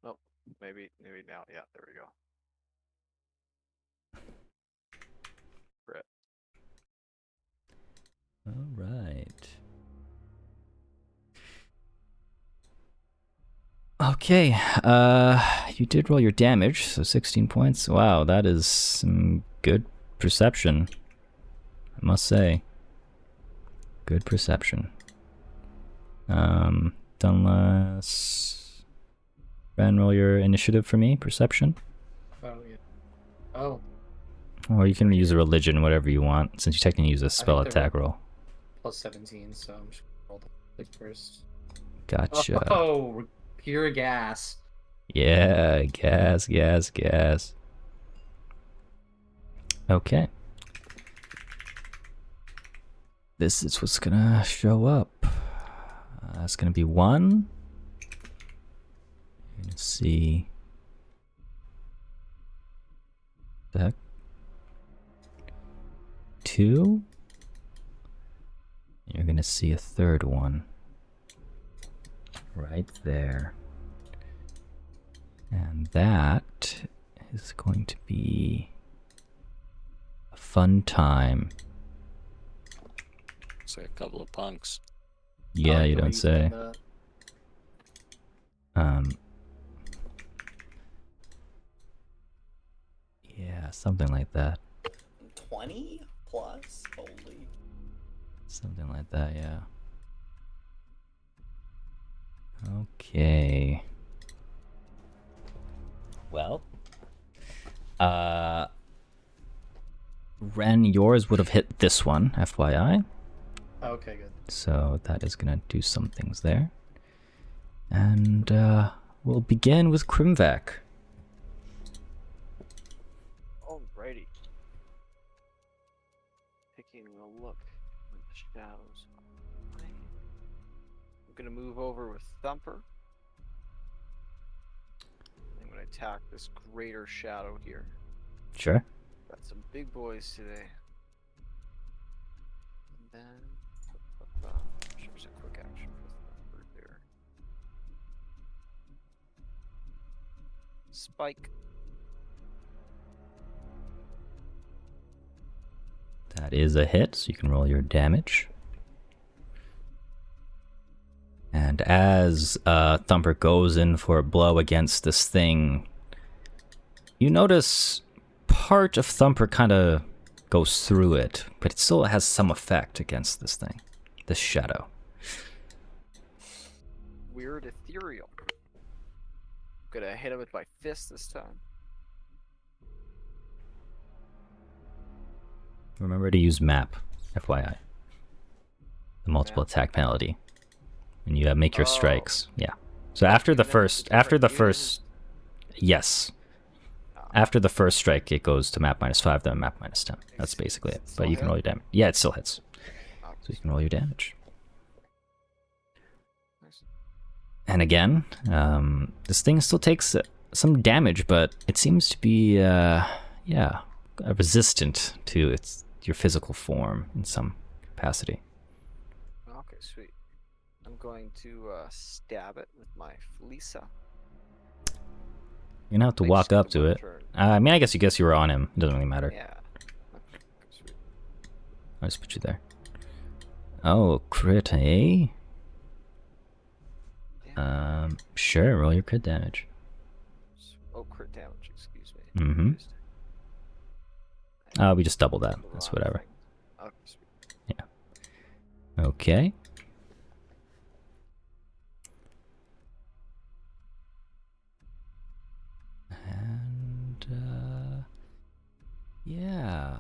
Nope. Maybe now. Yeah, there we go. Brett. All right. Okay, you did roll your damage, so 16 points. Wow, that is some good perception, I must say. Good perception. Unless... Ren, roll your initiative for me, perception. Oh, yeah. Oh. Or you can use a religion, whatever you want, since you technically use a spell they're attack roll. Plus 17, so I'm just gonna roll the first. Gotcha. Oh, pure gas. Yeah, gas. Okay. This is what's gonna show up. It's gonna be 1. You're gonna see... the heck? 2. You're gonna see a third one. Right there. And that is going to be a fun time. It's like a couple of punks. Yeah, like you the way don't say. said that. Yeah, something like that. 20 plus? Holy. Something like that, yeah. Okay. Well, Ren, yours would have hit this one, FYI. Okay, good. So that is gonna do some things there. And we'll begin with Krimvak. Alrighty. Taking a look at the shadows. I'm gonna move over with Thumper. I'm gonna attack this greater shadow here. Sure. Got some big boys today. And then Spike. That is a hit, so you can roll your damage. And as Thumper goes in for a blow against this thing, you notice part of Thumper kind of goes through it, but it still has some effect against this thing, this shadow. Weird ethereal. Gonna hit him with my fist this time. Remember to use map, FYI. The multiple attack penalty. When you make your strikes, yeah. So after the first, yes. After the first strike, it goes to map -5, then map -10. That's basically it. But you can roll your damage. Yeah, it still hits. So you can roll your damage. And again, this thing still takes some damage, but it seems to be, resistant to your physical form in some capacity. Okay, sweet. I'm going to stab it with my Felisa. You're gonna have to walk up to it. I mean, I guess you were on him. It doesn't really matter. Yeah. Okay, sweet. I'll just put you there. Oh, crit, eh? Sure, roll your crit damage. Oh, crit damage, excuse me. Mm-hmm. We just double that. That's whatever. Okay, sweet. Yeah. Okay. And, yeah.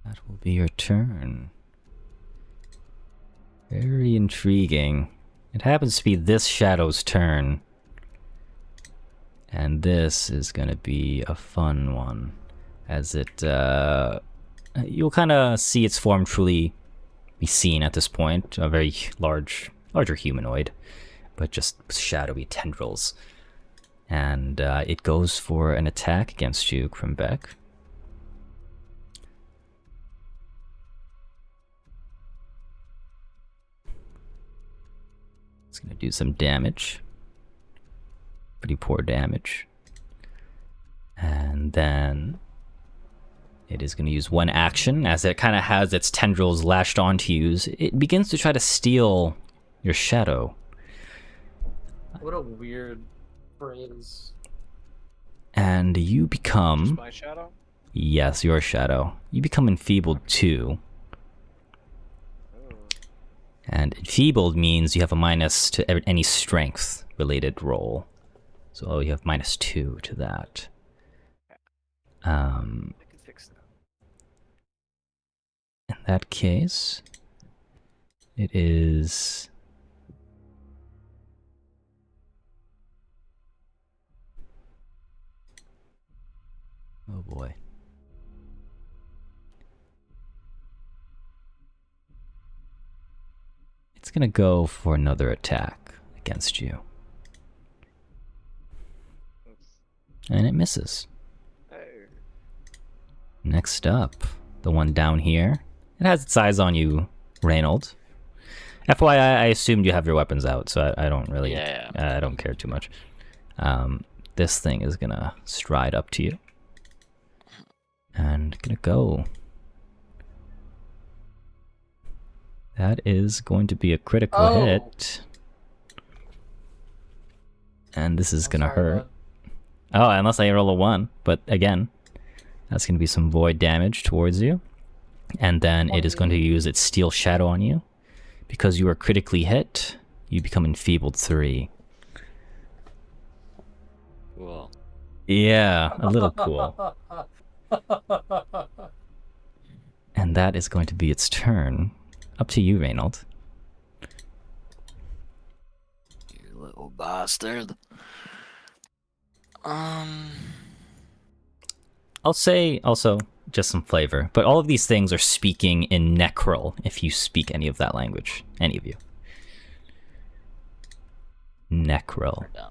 That will be your turn. Very intriguing. It happens to be this shadow's turn. And this is gonna be a fun one. As it, you'll kind of see its form truly be seen at this point. A very larger humanoid, but just shadowy tendrils. And it goes for an attack against you, Krimbeck. It's gonna do some damage. Pretty poor damage. And then it is going to use one action as it kind of has its tendrils lashed onto you. It begins to try to steal your shadow. What a weird phrase. And you become... My shadow? Yes, your shadow. You become enfeebled too. And enfeebled means you have a minus to any strength related roll. So you have -2 to that. I can fix that. In that case, it is... Oh boy. It's gonna go for another attack against you. And it misses. Hey. Next up, the one down here. It has its eyes on you, Reynold. FYI, I assumed you have your weapons out, so I don't really... Yeah. I don't care too much. This thing is gonna stride up to you. And gonna go. That is going to be a critical hit. And this is gonna hurt. Bud. Oh, unless I roll a 1. But again, that's going to be some void damage towards you. And then it is going to use its steel shadow on you. Because you are critically hit, you become enfeebled 3. Cool. Yeah, a little cool. And that is going to be its turn. Up to you, Reynold. You little bastard. I'll say also just some flavor, but all of these things are speaking in Necrol if you speak any of that language. Any of you. Necrol. Yeah.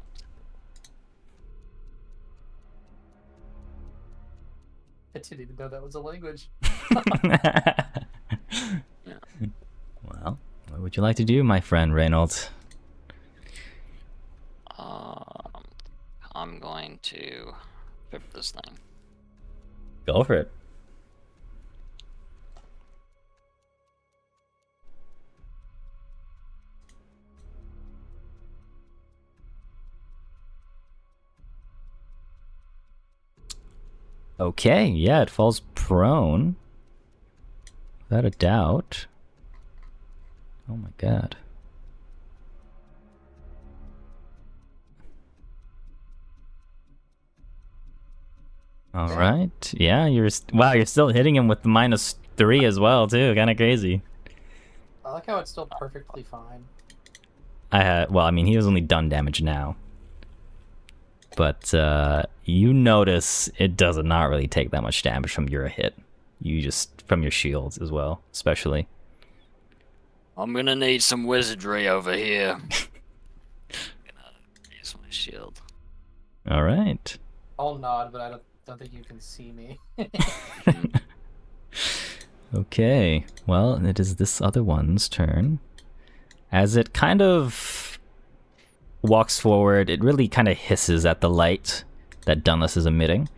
I didn't even know that was a language. Well, what would you like to do, my friend Reynold? I'm going to equip this thing. Go for it. Okay, yeah, it falls prone. Without a doubt. Oh my god. All right. Yeah, wow, you're still hitting him with the -3 as well, too. Kind of crazy. I like how it's still perfectly fine. Well, I mean, he was only done damage now. But you notice it does not really take that much damage from your hit. From your shields as well, especially. I'm gonna need some wizardry over here. I'm gonna use my shield. All right. I'll nod, but I don't think you can see me. Okay. Well, it is this other one's turn. As it kind of walks forward, it really kind of hisses at the light that Dunless is emitting.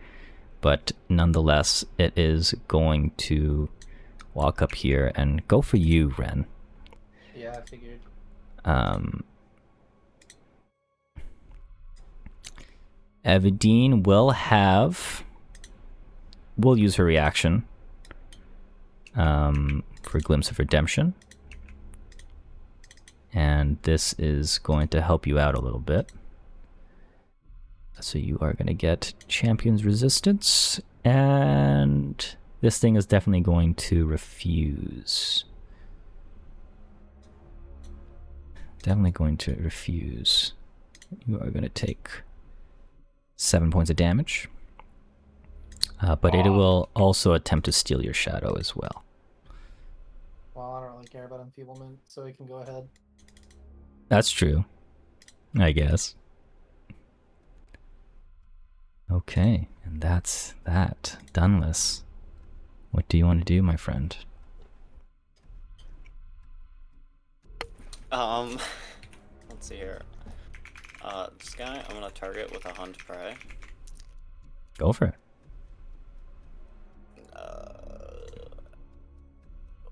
But nonetheless, it is going to walk up here and go for you, Ren. Yeah, I figured. Evadine will use her reaction for Glimpse of Redemption. And this is going to help you out a little bit. So you are going to get Champion's Resistance, and this thing is definitely going to refuse. Definitely going to refuse. You are going to take 7 points of damage. But it will also attempt to steal your shadow as well. Well, I don't really care about enfeeblement, so we can go ahead. That's true, I guess. Okay, and that's that. Dunless. What do you want to do, my friend? Let's see here. This guy I'm gonna target with a hunt prey. Go for it.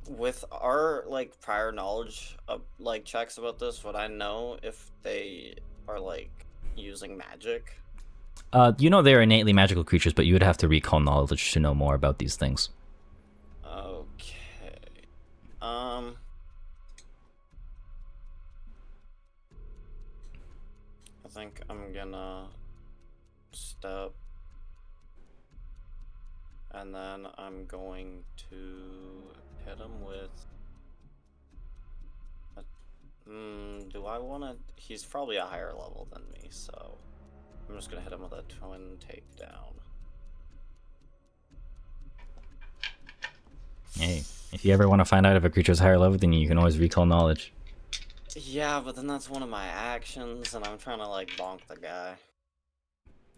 With our like prior knowledge of like checks about this, would I know if they are like using magic? You know they're innately magical creatures, but you would have to recall knowledge to know more about these things. Okay. I think I'm gonna step, and then I'm going to hit him with. Do I want to? He's probably a higher level than me, so I'm just gonna hit him with a twin takedown. Hey, if you ever want to find out if a creature's higher level than you can always recall knowledge. Yeah, but then that's one of my actions, and I'm trying to like bonk the guy.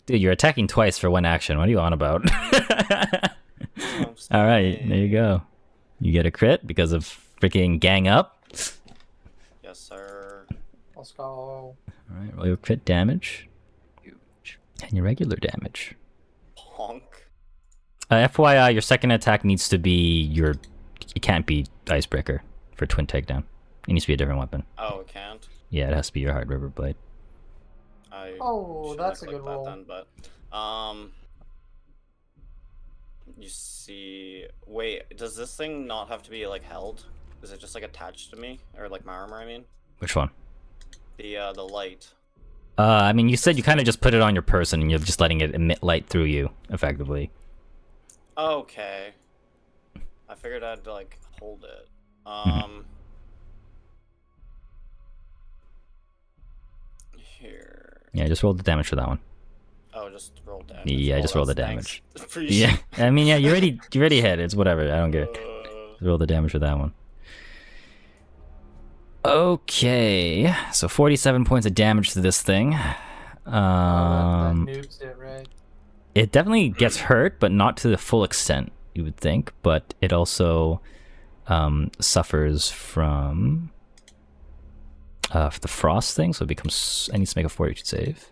Dude, you're attacking twice for one action. What are you on about? Alright, there you go. You get a crit because of freaking gang up. Yes, sir. Let's go. Alright, roll your crit damage. Huge. And your regular damage. Bonk. FYI, your second attack needs to be it can't be Icebreaker for twin takedown. It needs to be a different weapon. Oh, it can't? Yeah, it has to be your Hard River Blade. Oh, shouldn't that's have a good clicked that roll. then, but, you see... Wait, does this thing not have to be, like, held? Is it just, like, attached to me? Or, like, my armor, I mean? Which one? The light. I mean, you said you kind of just put it on your person and you're just letting it emit light through you, effectively. Okay. I figured I'd, like, hold it. Here. Yeah, just roll the damage for that one. Oh, just roll damage. Yeah, Oh, just roll the that's- damage. thanks. Appreciate Yeah, I mean, yeah, you already hit. It's whatever. I don't care. Just roll the damage for that one. Okay, so 47 points of damage to this thing. That noobs it, right? It definitely gets hurt, but not to the full extent, you would think. But it also suffers from the frost thing, so it becomes. I need to make a fortitude save.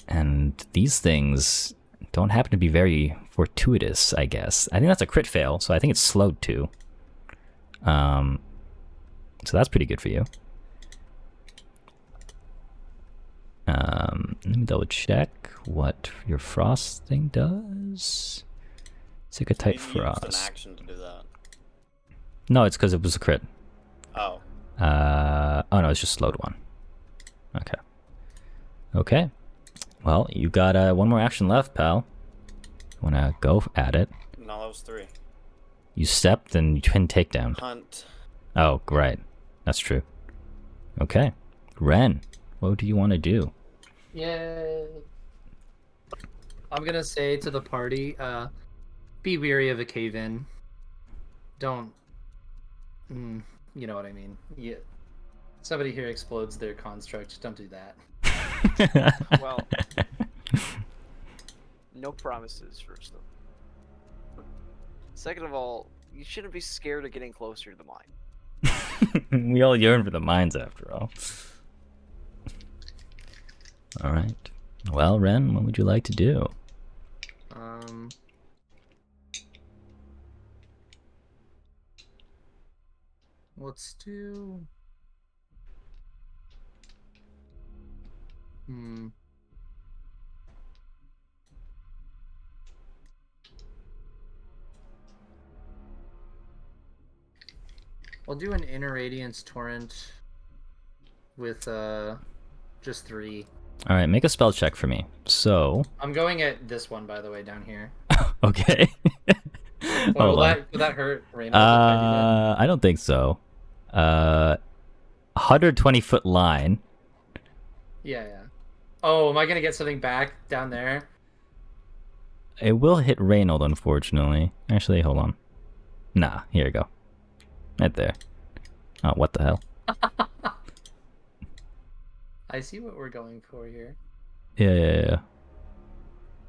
And these things don't happen to be very fortuitous, I guess. I think that's a crit fail, so I think it's slowed too. So that's pretty good for you. Let me double check what your frost thing does. Sick of type You used an frost. action to do that. No, it's because it was a crit. Oh. Oh no, it's just slowed one. Okay. Okay. Well, you got one more action left, pal. Wanna go at it? No, that was 3. You stepped and you twin takedown. Hunt. Oh, right. That's true. Okay. Ren, what do you want to do? Yay. I'm gonna say to the party, be weary of a cave-in. Don't... you know what I mean. Yeah. Somebody here explodes their construct. Don't do that. Well, no promises, first of all. Second of all, you shouldn't be scared of getting closer to the mine. We all yearn for the mines after all. Alright. Well, Ren, what would you like to do? Let's do... I'll do an Inner Radiance Torrent with just 3. Alright, make a spell check for me. So... I'm going at this one, by the way, down here. Okay. Will that hurt Reynolds if I do that? I don't think so. 120-foot line. Yeah. Oh, am I gonna get something back down there? It will hit Reynold, unfortunately. Actually, hold on. Nah, here you go. Right there. Oh, what the hell? I see what we're going for here. Yeah.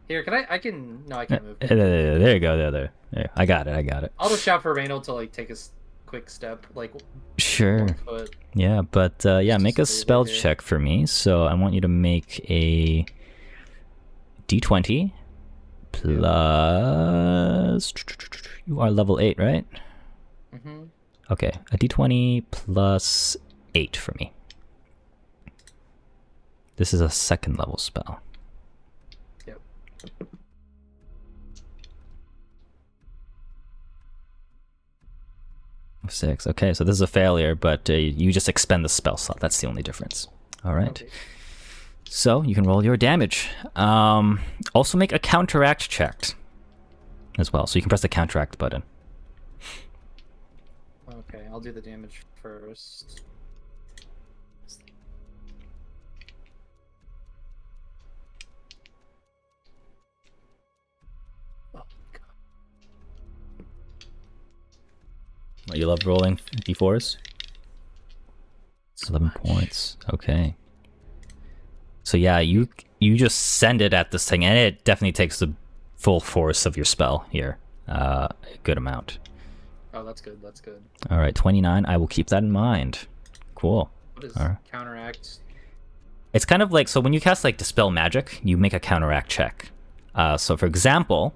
Here, can I can... No, I can't move. There you go, there. I got it. I'll just shout for Reynolds to, like, take a quick step, like... Sure. 1 foot. Yeah, but yeah, Just make a stay spell there. check for me. So I want you to make a D20 plus... You are level 8, right? Mm-hmm. Okay, a D20 plus 8 for me. This is a 2nd level spell. Yep. 6. Okay, so this is a failure, but you just expend the spell slot. That's the only difference. All right. Okay. So you can roll your damage. Also make a counteract check as well. So you can press the counteract button. Okay, I'll do the damage first. Oh, God. Oh, you love rolling d4s? 11 points. Okay. So yeah, you just send it at this thing, and it definitely takes the full force of your spell here. A good amount. Oh, that's good. That's good. All right, 29. I will keep that in mind. Cool. What is All right. counteract? It's kind of like, so when you cast like Dispel Magic, you make a counteract check. So for example,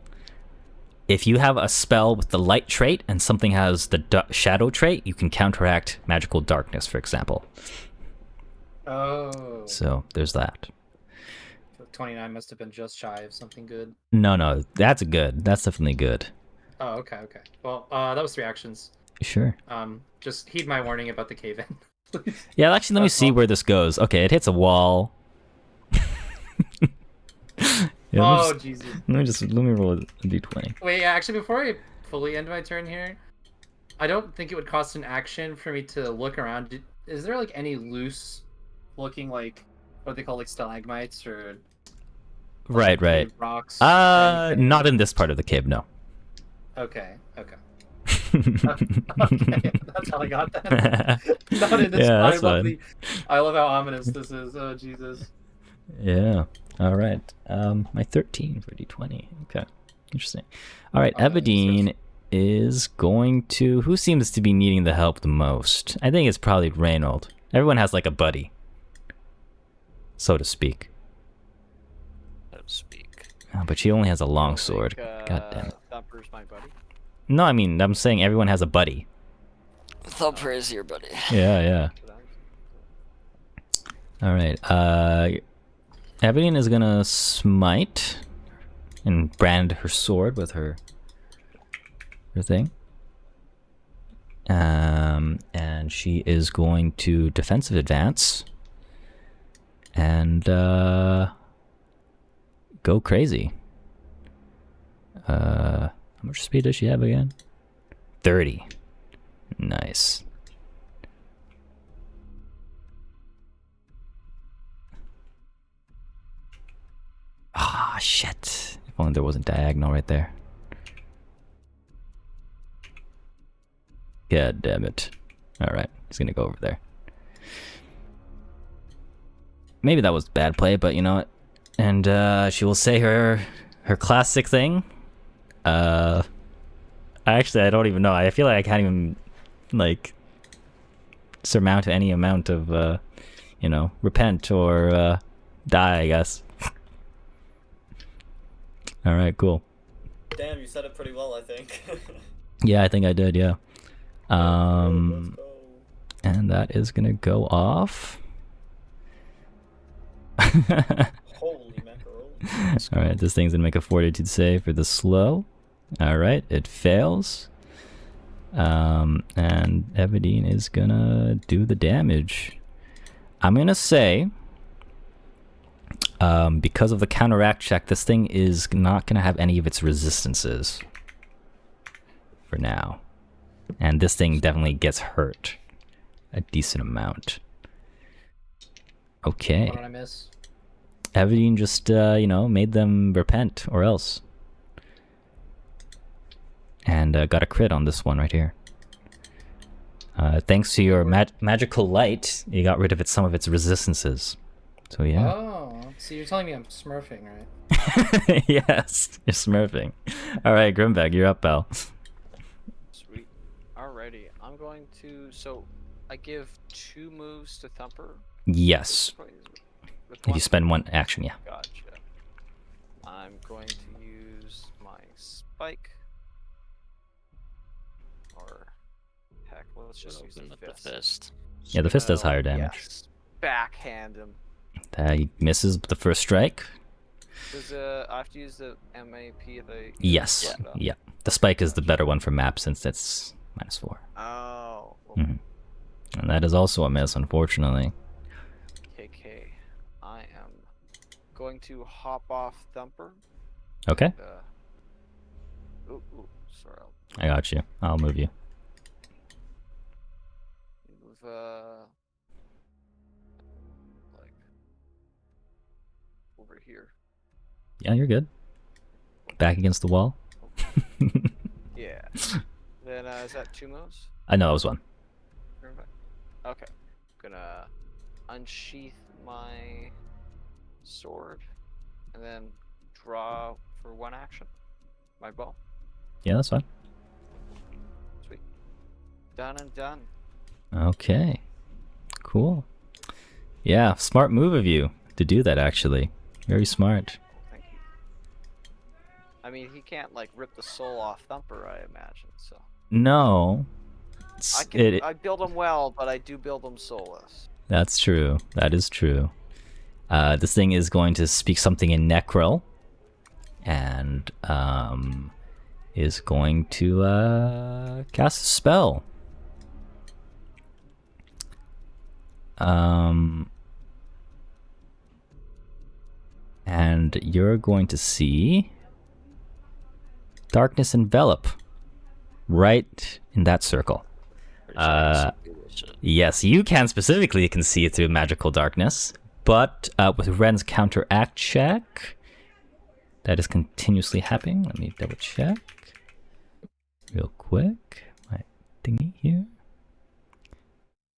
if you have a spell with the light trait and something has the shadow trait, you can counteract magical darkness, for example. Oh. So there's that. 29 must have been just shy of something good. No, that's good. That's definitely good. Oh, okay. Well, that was 3 actions. Sure. Just heed my warning about the cave-in. Please. Yeah, actually, let me see where this goes. Okay, it hits a wall. Yeah, Oh, Jesus. let me roll a d20. Wait, actually, before I fully end my turn here, I don't think it would cost an action for me to look around. Is there, like, any loose looking, like, what they call, like, stalagmites or... Right. Rocks? Not in this part of the cave, no. Okay. Okay, that's how I got that. Not in this Yeah, part. that's fine. I love how ominous this is. Oh, Jesus. Yeah. All right. My 13 for d20. Okay. Interesting. All right. Evadine is going to... Who seems to be needing the help the most? I think it's probably Reynold. Everyone has like a buddy, so to speak. to speak. Oh, but she only has a long Don't sword. think, God damn it. Thumper's my buddy. No, I mean, I'm saying everyone has a buddy. Thumper is your buddy. Yeah, yeah. Alright, Evelyn is gonna smite and brand her sword with her thing. And she is going to defensive advance and go crazy. How much speed does she have again? 30. Nice. Ah, shit. If only there wasn't diagonal right there. God damn it. Alright, he's gonna go over there. Maybe that was bad play, but you know what? And she will say her classic thing. Actually, I don't even know. I feel like I can't even, like, surmount any amount of, you know, repent or die, I guess. Alright, cool. Damn, you said it pretty well, I think. Yeah, I think I did, yeah. Let's go. And that is gonna go off. Holy mackerel. Alright, this thing's gonna make a fortitude save for the slow. Alright, it fails. And Evadine is gonna do the damage. I'm gonna say, because of the counteract check, this thing is not gonna have any of its resistances for now. And this thing definitely gets hurt a decent amount. Okay. What did I miss? Evadine just, you know, made them repent or else. And got a crit on this one right here. Thanks to your magical light, you got rid of some of its resistances. So yeah. Oh, so you're telling me I'm smurfing, right? Yes, you're smurfing. Alright, Grimbag, you're up, pal. Sweet. Alrighty, I'm going to. So, I give 2 moves to Thumper. Yes. With If you spend 1 action, yeah. Gotcha. I'm going to use my spike. Or heck, let's just use Open the with fist. the fist. Yeah, the fist does So, higher damage. Yes. Backhand him. He misses the first strike. Does I have to use the MAP if I? Yes. Yeah. The spike is the better one for map since it's -4. Oh. Well, And that is also a miss, unfortunately. KK. I am going to hop off Thumper. Okay. Ooh, sorry. I got you. I'll move you. Move, like, over here. Yeah, you're good. Back against the wall. Yeah. Then, is that 2 moves? I know it was 1. Okay. Gonna unsheath my sword and then draw for 1 action. My bow. Yeah, that's fine. Sweet. Done and done. Okay. Cool. Yeah, smart move of you to do that, actually. Very smart. Thank you. I mean, he can't like rip the soul off Thumper, I imagine. So No. I build him well, but I do build him soulless. That's true. That is true. This thing is going to speak something in Necrol. And is going to cast a spell. And you're going to see darkness envelop right in that circle. Yes, you can specifically see it through magical darkness, but with Ren's counteract check, that is continuously happening. Let me double check real quick. My thingy here.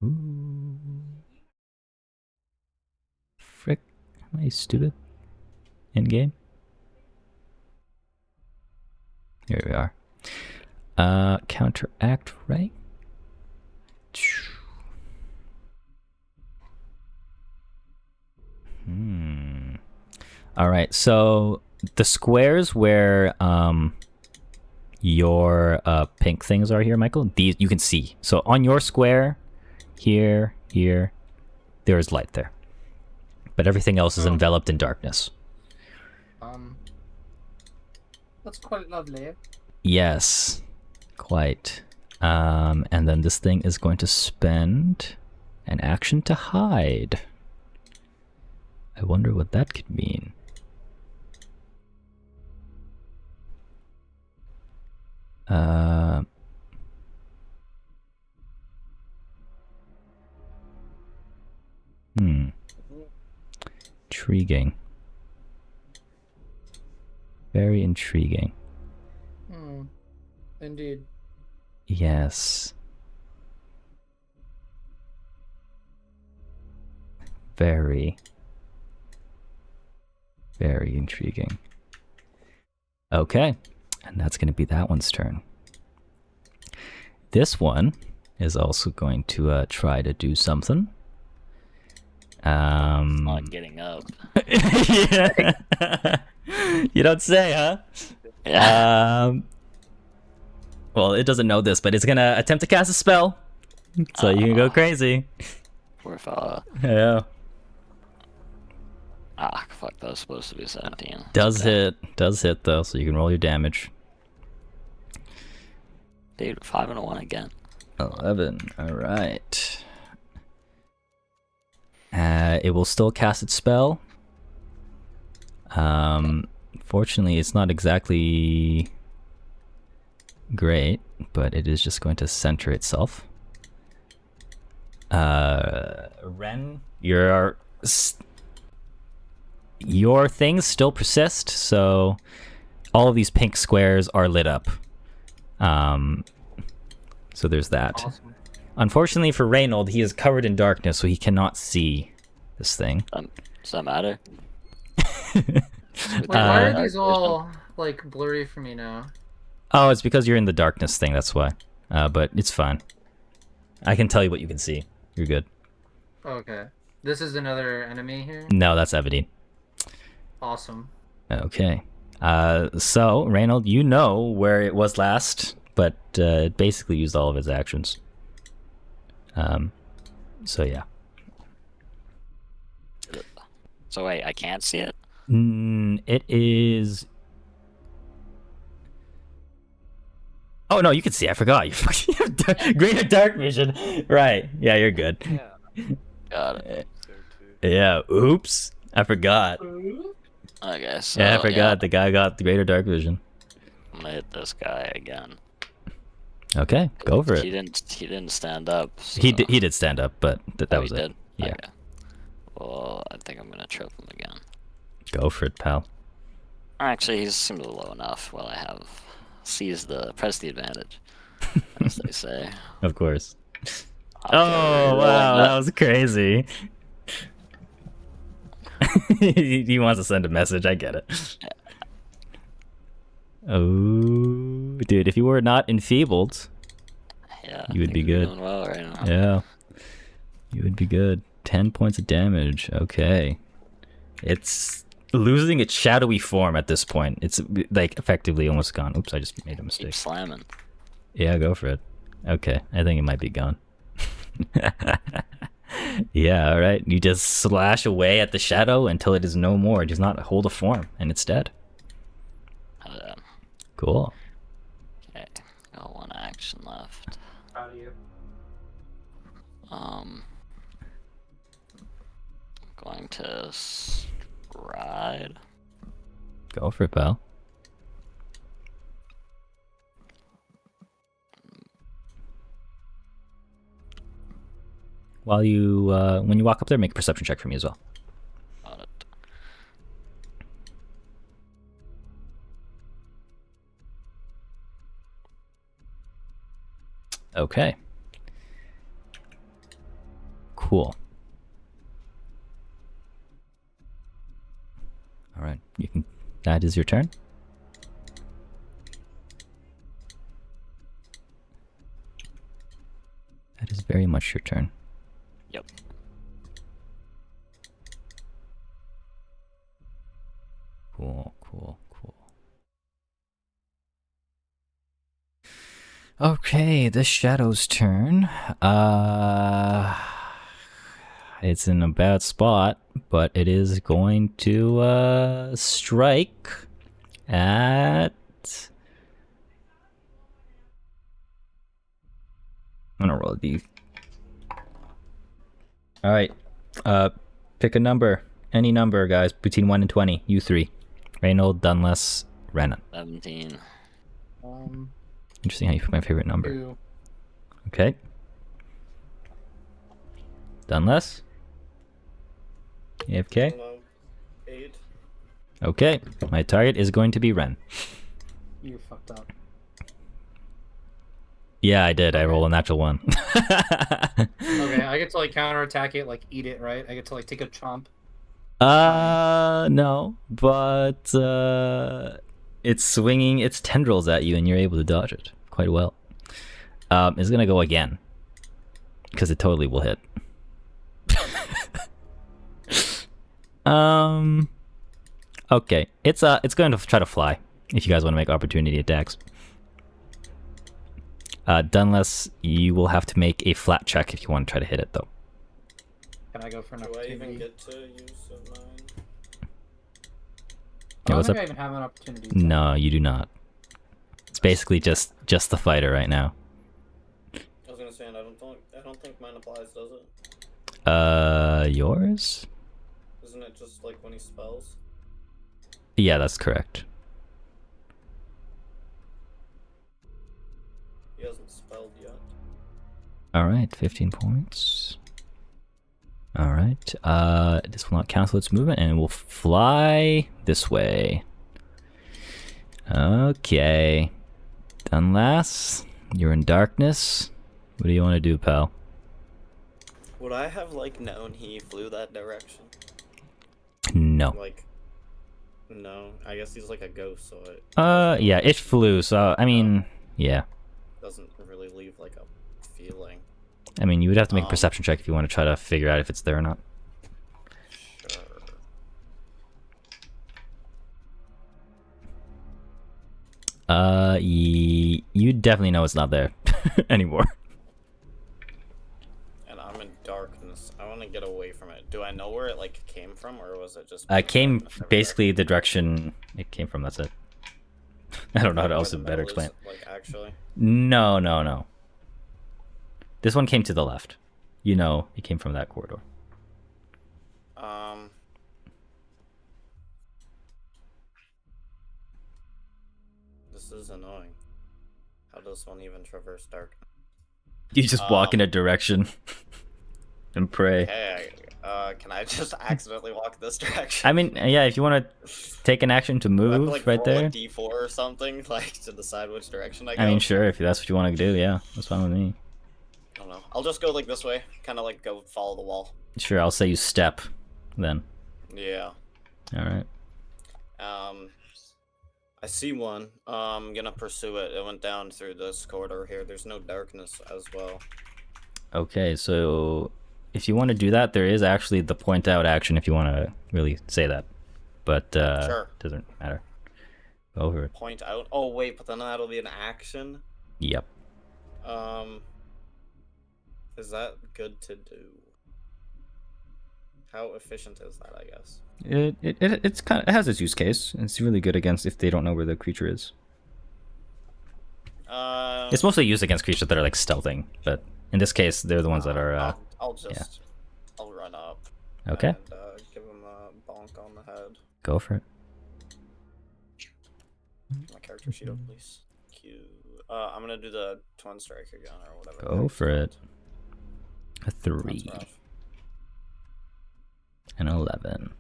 Ooh. Frick, am I stupid? In game. Here we are. Counteract, right? All right, so the squares where your pink things are here, Michael, these you can see. So on your square, here, there is light there. But everything else is enveloped in darkness. That's quite lovely. Yes, quite. And then this thing is going to spend an action to hide. I wonder what that could mean. Intriguing. Very intriguing. Indeed. Yes. Very intriguing. Okay, and that's going to be that one's turn. This one is also going to try to do something. It's not getting up. Yeah. You don't say, huh? Yeah. Well, it doesn't know this, but it's going to attempt to cast a spell. So you can go crazy. Poor fella. Yeah. Ah, fuck, that was supposed to be 17. Does hit though, so you can roll your damage. Dude, 5 and a 1 again. 11. All right. It will still cast its spell. Fortunately, it's not exactly great, but it is just going to center itself. Ren, your things still persist, so all of these pink squares are lit up. So there's that. Awesome. Unfortunately for Reynold, he is covered in darkness, so he cannot see this thing. Does that matter? Wait, why are these all like blurry for me now? Oh, it's because you're in the darkness thing, that's why. But it's fine. I can tell you what you can see. You're good. Okay. This is another enemy here? No, that's Evadine. Awesome. Okay. So, Reynold, you know where it was last, but it basically used all of its actions. So yeah. So wait, I can't see it? It is... Oh no, you can see. I forgot. You fucking have greater dark vision. Right. Yeah, you're good. Yeah. Got it. Yeah. Oops. I forgot. Okay, so Yeah, I forgot. The guy got the greater dark vision. I'm gonna hit this guy again. Okay, go for He it. didn't stand up. So... He did stand up, but that Oh, was he it. did? Yeah. Okay. Well, I think I'm gonna trip him again. Go for it, pal. Actually, he seems low enough. Well, I have press the advantage, as they say. Of course. Okay, Oh, wow, that was crazy. He wants to send a message, I get it. Oh, dude, if you were not enfeebled, Yeah, you would be things are good. doing well right now. Yeah, you would be good. 10 points of damage. Okay. It's losing its shadowy form at this point. It's like effectively almost gone. Oops, I just made a mistake. Keep slamming. Yeah, go for it. Okay, I think it might be gone. Yeah, all right. You just slash away at the shadow until it is no more. It does not hold a form, and it's dead. Cool. Okay, got one action left. Proud of you. Going to stride. Go for it, pal. While you, when you walk up there, make a perception check for me as well. Got it. Okay. Cool. All right, you can. That is your turn. That is very much your turn. Yep. Cool. Okay, the Shadow's turn. It's in a bad spot, but it is going to strike at... I'm gonna roll a D. Alright. Pick a number. Any number, guys, between 1 and 20. You three. Reynold, Dunless, Renan. 17. Interesting how you pick my favorite number. 2. Okay. Dunless? AFK? 8. Okay. My target is going to be Ren. You fucked up. Yeah, I did. I rolled a natural 1. Okay, I get to like counterattack it, like eat it, right? I get to like take a chomp. No, but it's swinging its tendrils at you and you're able to dodge it quite well. It's gonna go again because it totally will hit. Okay, it's going to try to fly if you guys want to make opportunity attacks. Dunless, you will have to make a flat check if you want to try to hit it, though. Can I go for an Do I opportunity? even get to use of mine? I don't what's think up? I even have an opportunity. No, you do not. It's basically just the fighter right now. I was gonna say, and I don't think mine applies, does it? Yours? Isn't it just like when he spells? Yeah, that's correct. He hasn't spelled yet. Alright, 15 points. Alright, this will not cancel its movement and it will fly this way. Okay. Dunlass, you're in darkness. What do you want to do, pal? Would I have like known he flew that direction? No. Like, no. I guess he's like a ghost, so it Yeah, it flew, so, I mean, yeah. doesn't really leave like a feeling. I mean, you would have to make a perception check if you want to try to figure out if it's there or not. Sure. You definitely know it's not there anymore. And I'm in darkness. I want to get away from it. Do I know where it like came from, or was it just? Came everywhere? basically the direction it came from, that's it. I don't know how to Where else the better metal explain. is, like actually. No. This one came to the left. You know, it came from that corridor. This is annoying. How does one even traverse dark? You just walk in a direction and pray. Hey, can I just accidentally walk this direction? I mean, yeah, if you want to take an action to Do I have to, move like, right roll there. a D4 or something, like to decide which direction I go. I mean, sure, if that's what you want to do, yeah, that's fine with me. I don't know. I'll just go like this way, kind of like go follow the wall. Sure, I'll say you step then. Yeah. All right. I see one. I'm gonna pursue it. It went down through this corridor here. There's no darkness as well. Okay, so if you want to do that, there is actually the point out action if you want to really say that. But Sure. doesn't matter. Go over it. Point out. Oh wait, but then that'll be an action. Yep. Is that good to do? How efficient is that? I guess. It's kind of, it has its use case. It's really good against if they don't know where the creature is. It's mostly used against creatures that are like stealthing, but in this case, they're the ones that are. I'll run up. Okay. And give him a bonk on the head. Go for it. My character sheet up, please. Q. I'm gonna do the twin strike again or whatever. Go for it. A That's 3. rough. An 11.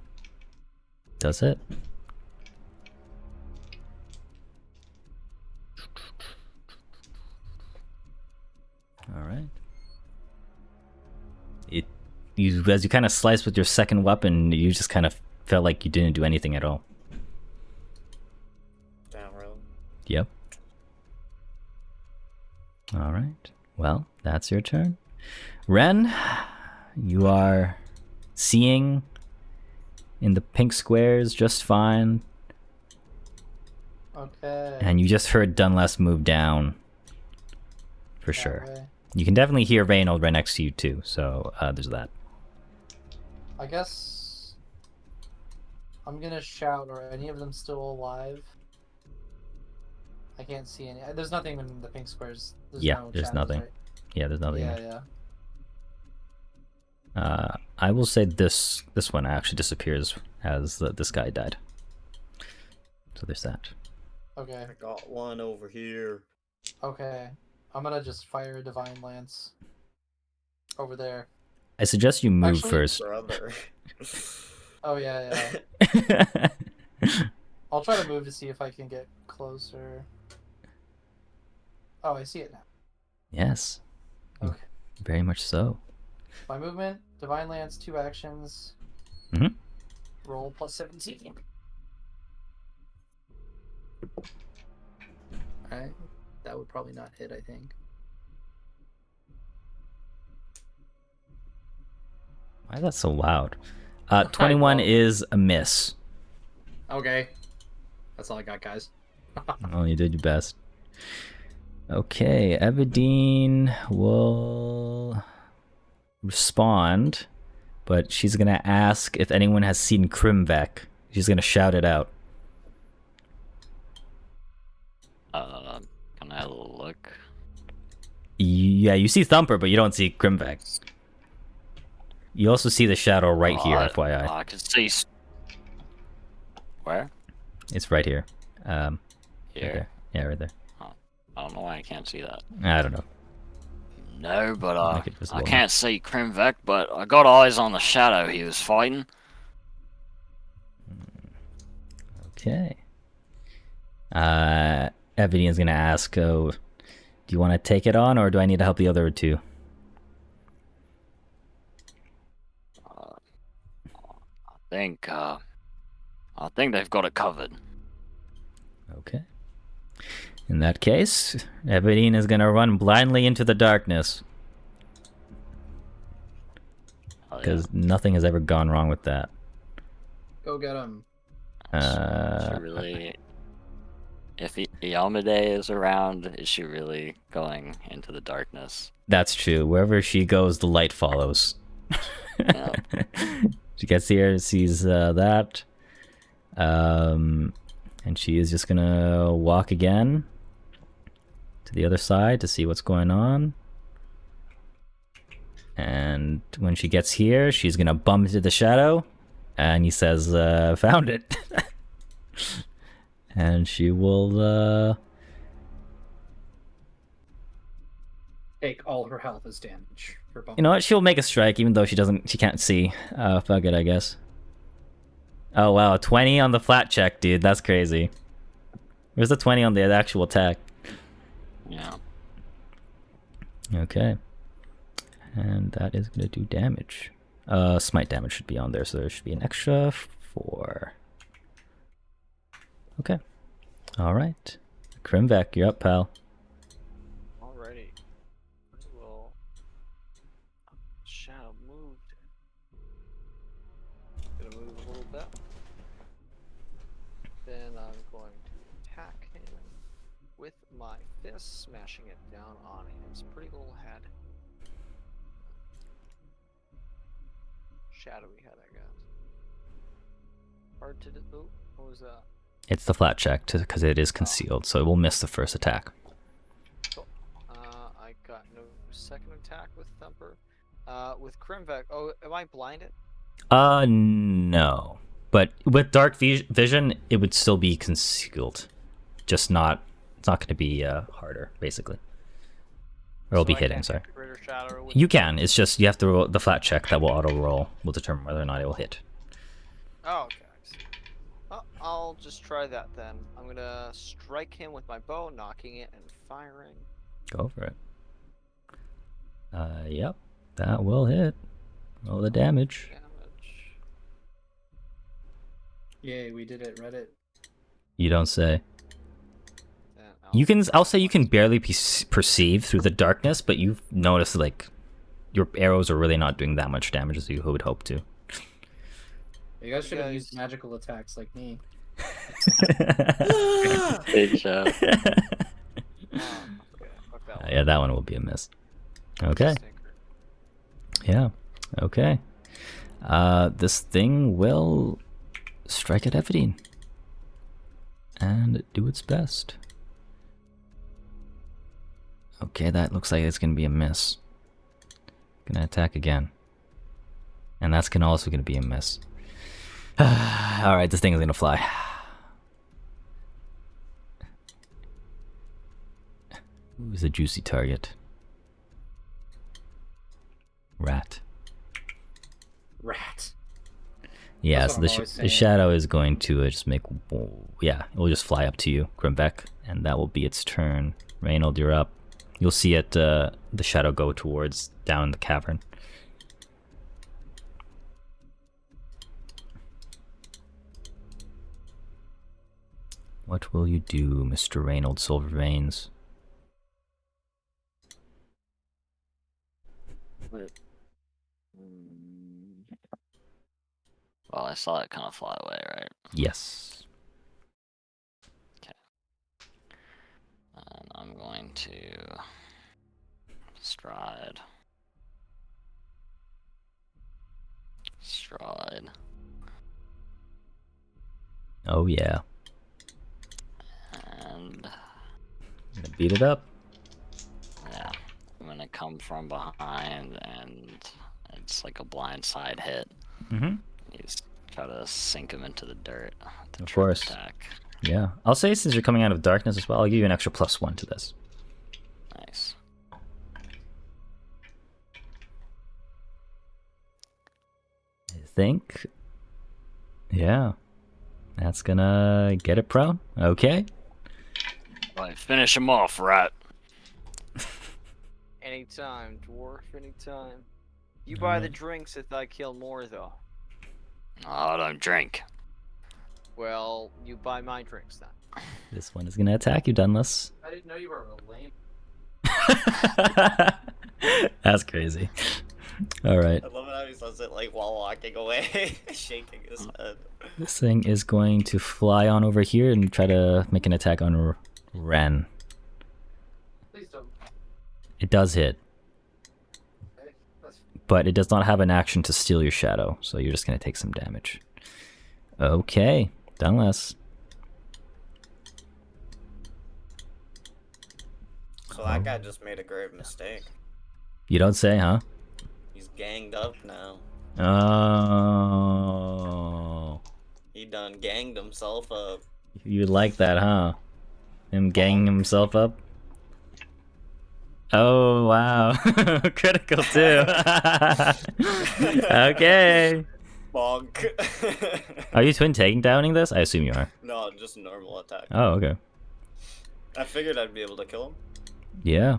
Does it? All right. As you kind of slice with your second weapon, you just kind of felt like you didn't do anything at all. Damn, really? Yep. All right. Well, that's your turn. Ren, you are seeing in the pink squares just fine. Okay. And you just heard Dunless move down. For That sure. way. You can definitely hear Reynold right next to you too, so there's that. I guess I'm gonna shout. Are any of them still alive? I can't see any. There's nothing in the pink squares. There's Yeah, no there's shadows, nothing. right? Yeah, there's nothing. Yeah, yeah. I will say this one actually disappears as this guy died. So there's that. Okay. I got one over here. Okay. I'm gonna just fire a divine lance over there. I suggest you move Actually, first. Brother. Oh yeah, I'll try to move to see if I can get closer. Oh, I see it now. Yes. Okay. Very much so. My movement, divine lance, 2 actions. Mhm. Roll plus 17. Alright. That would probably not hit, I think. Why is that so loud? 21 know. is a miss. Okay. That's all I got, guys. Oh, you did your best. Okay, Evadine will respond, but she's gonna ask if anyone has seen Krimvek. She's gonna shout it out. Can I look? Yeah, you see Thumper, but you don't see Krimvek. You also see the shadow right here, FYI. I can see. Where? It's right here. Here. Okay. Yeah, right there. I don't know why I can't see that. I don't know. No, but Make it visible. I can't see Krimvek, but I got eyes on the shadow he was fighting. Okay. Evadine's gonna ask, do you want to take it on, or do I need to help the other two? I think they've got it covered. Okay. In that case, Evadine is gonna run blindly into the darkness. Oh, yeah. Because nothing has ever gone wrong with that. Go get him. She really, if Iomade is around, is she really going into the darkness? That's true. Wherever she goes, the light follows. Yeah. She gets here, sees that. And she is just gonna walk again to the other side to see what's going on. And when she gets here, she's gonna bump into the shadow, and he says, found it. And she will Take all her health as damage. For you know what, she'll make a strike even though she can't see. Fuck it, I guess. Oh wow, 20 on the flat check, dude. That's crazy. Where's the 20 on the actual attack? Yeah. Okay. And that is going to do damage. Smite damage should be on there, so there should be an extra 4. Okay. Alright. Krimvek, you're up, pal. Alrighty. Well, shadow moved. Gonna move a little bit. Then I'm going to attack him with my fist, smashing it down on his pretty little head. Shadowy head, I guess. Hard to do. Oh, what was that? It's the flat check because it is concealed, so it will miss the first attack. Cool. I got no second attack with Thumper. With Krimvek. Oh, am I blinded? No. But with dark vision, it would still be concealed. Just not. It's not going to be harder, basically. Or it'll be I hitting. can't Sorry. get Greater Shadow with You can. It's just you have to roll the flat check that will auto roll. Will determine whether or not it will hit. Oh, okay. I see. Well, I'll just try that then. I'm gonna strike him with my bow, knocking it and firing. Go for it. Yep. That will hit. Roll the damage. Damage. Yay, we did it, Reddit. You don't say. Then I'll say you can barely perceive through the darkness, but you've noticed like your arrows are really not doing that much damage as you would hope to. You guys should have guys- used magical attacks like me. Big shout. Oh, okay, fuck that one. Yeah, that one will be a miss. Okay. Stinker. Yeah. Okay. This thing will strike at Everdeen and do its best. Okay, that looks like it's gonna be a miss. Gonna attack again, and that's also gonna be a miss. All right, this thing is gonna fly. Who's a juicy target? Rat. Rat. Yeah, That's so what the, I'm always the saying. shadow is going to just make, yeah, it will just fly up to you, Grimbeck, and that will be its turn. Reynold, you're up. You'll see it, the shadow go towards down the cavern. What will you do, Mr. Reynold Silverveins? Well, I saw it kind of fly away, right? Yes. And I'm going to stride. Stride. Oh yeah. And Gonna beat it up. yeah, I'm gonna come from behind and it's like a blind side hit. Mm-hmm. You just try to sink him into the dirt. With the Of trip course. Attack. Yeah. I'll say since you're coming out of darkness as well, I'll give you an extra +1 to this. Nice. I think. Yeah. That's gonna get it prone. Okay. Right, finish him off, rat. Anytime, dwarf, anytime. You buy the drinks if I kill more, though. I don't drink. Well, you buy my drinks then. This one is gonna attack you, Dunless. I didn't know you were a lame. That's crazy. All right. I love it how he says it like while walking away, shaking his head. This thing is going to fly on over here and try to make an attack on Ren. Please don't. It does hit, Okay, that's but it does not have an action to steal your shadow, so you're just going to take some damage. Okay, Dunless. So that guy just made a grave mistake. You don't say, huh? He's ganged up now. Oh, He done ganged himself up. you like that, huh? Him ganging himself up? Oh, wow. Critical, too. Okay. Bonk. Are you twin taking downing this? I assume you are. No, just a normal attack. Oh, okay. I figured I'd be able to kill him. Yeah.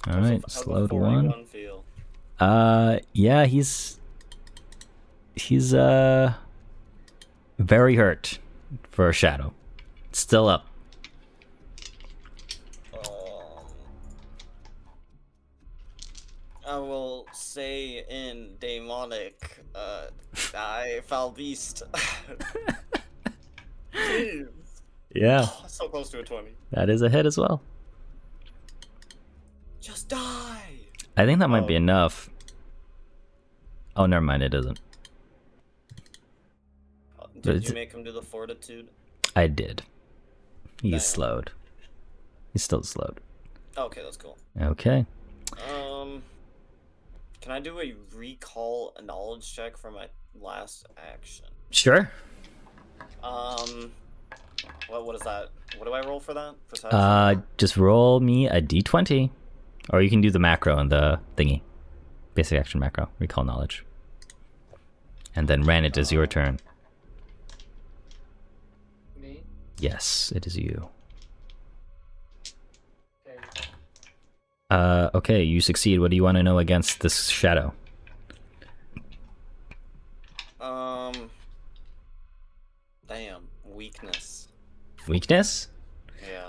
All How's right, the slowed 41 one. feel? Yeah, he's very hurt for a shadow. Still up. I will say in demonic, I foul beast. Jeez. Yeah, Oh, so close to a 20. that is a hit as well. Just die. I think that might be Oh. enough. Oh, never mind, it isn't. Did It's- you make him do the fortitude? I did. He's Damn. slowed. He's still slowed. Okay, that's cool. Okay. Can I do a recall a knowledge check for my last action? Sure. What is that? What do I roll for that? Perception? Just roll me a d20. Or you can do the macro and the thingy. Basic action macro. Recall knowledge. And then Ran, it is your turn. me. Yes, it is you. Okay. Okay, you succeed. What do you want to know against this shadow? Damn, weakness. Weakness?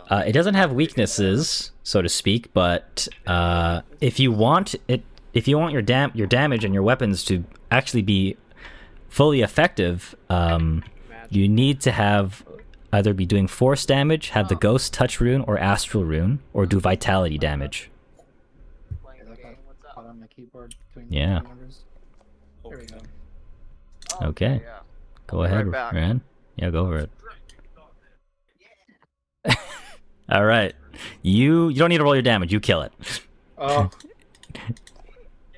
Yeah. It doesn't have weaknesses, so to speak, but if you want your damage and your weapons to actually be fully effective, You need to have either be doing force damage, have the ghost touch rune or astral rune, or do vitality damage. Put on my keyboard between Yeah. the numbers. There we go. Okay. Yeah. Go be ahead, right back. Ran. Yeah, go over it. All right. You don't need to roll your damage. You kill it. Oh,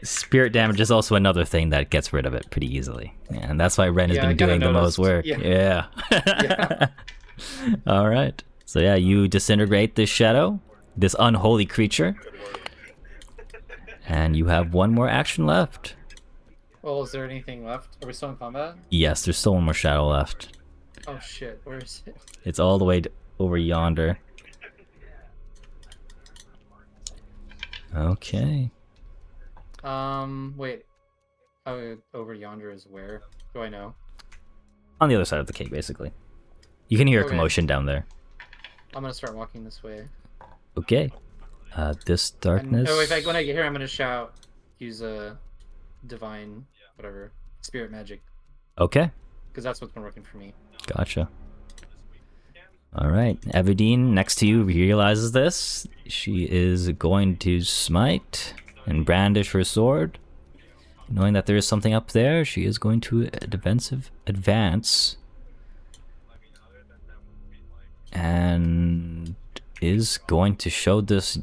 Spirit damage is also another thing that gets rid of it pretty easily. Yeah, and that's why Ren has Yeah, I been kinda doing the most noticed. work. Yeah. Yeah. All right. So yeah, you disintegrate this shadow, this unholy creature. And you have one more action left. well, is there anything left? Are we still in combat? Yes, there's still one more shadow left. Oh shit, where is it? It's all the way over yonder. Okay. Wait. Oh, over yonder is where? Do I know? On the other side of the cave, basically. You can hear a Okay. commotion down there. I'm gonna start walking this way. Okay. This And, darkness. when I get here, I'm gonna shout, use a divine, whatever, spirit magic, Okay. because that's what's been working for me. Gotcha. All right. Everdeen, next to you, realizes this. She is going to smite and brandish her sword. Knowing that there is something up there, she is going to advance. And is going to show this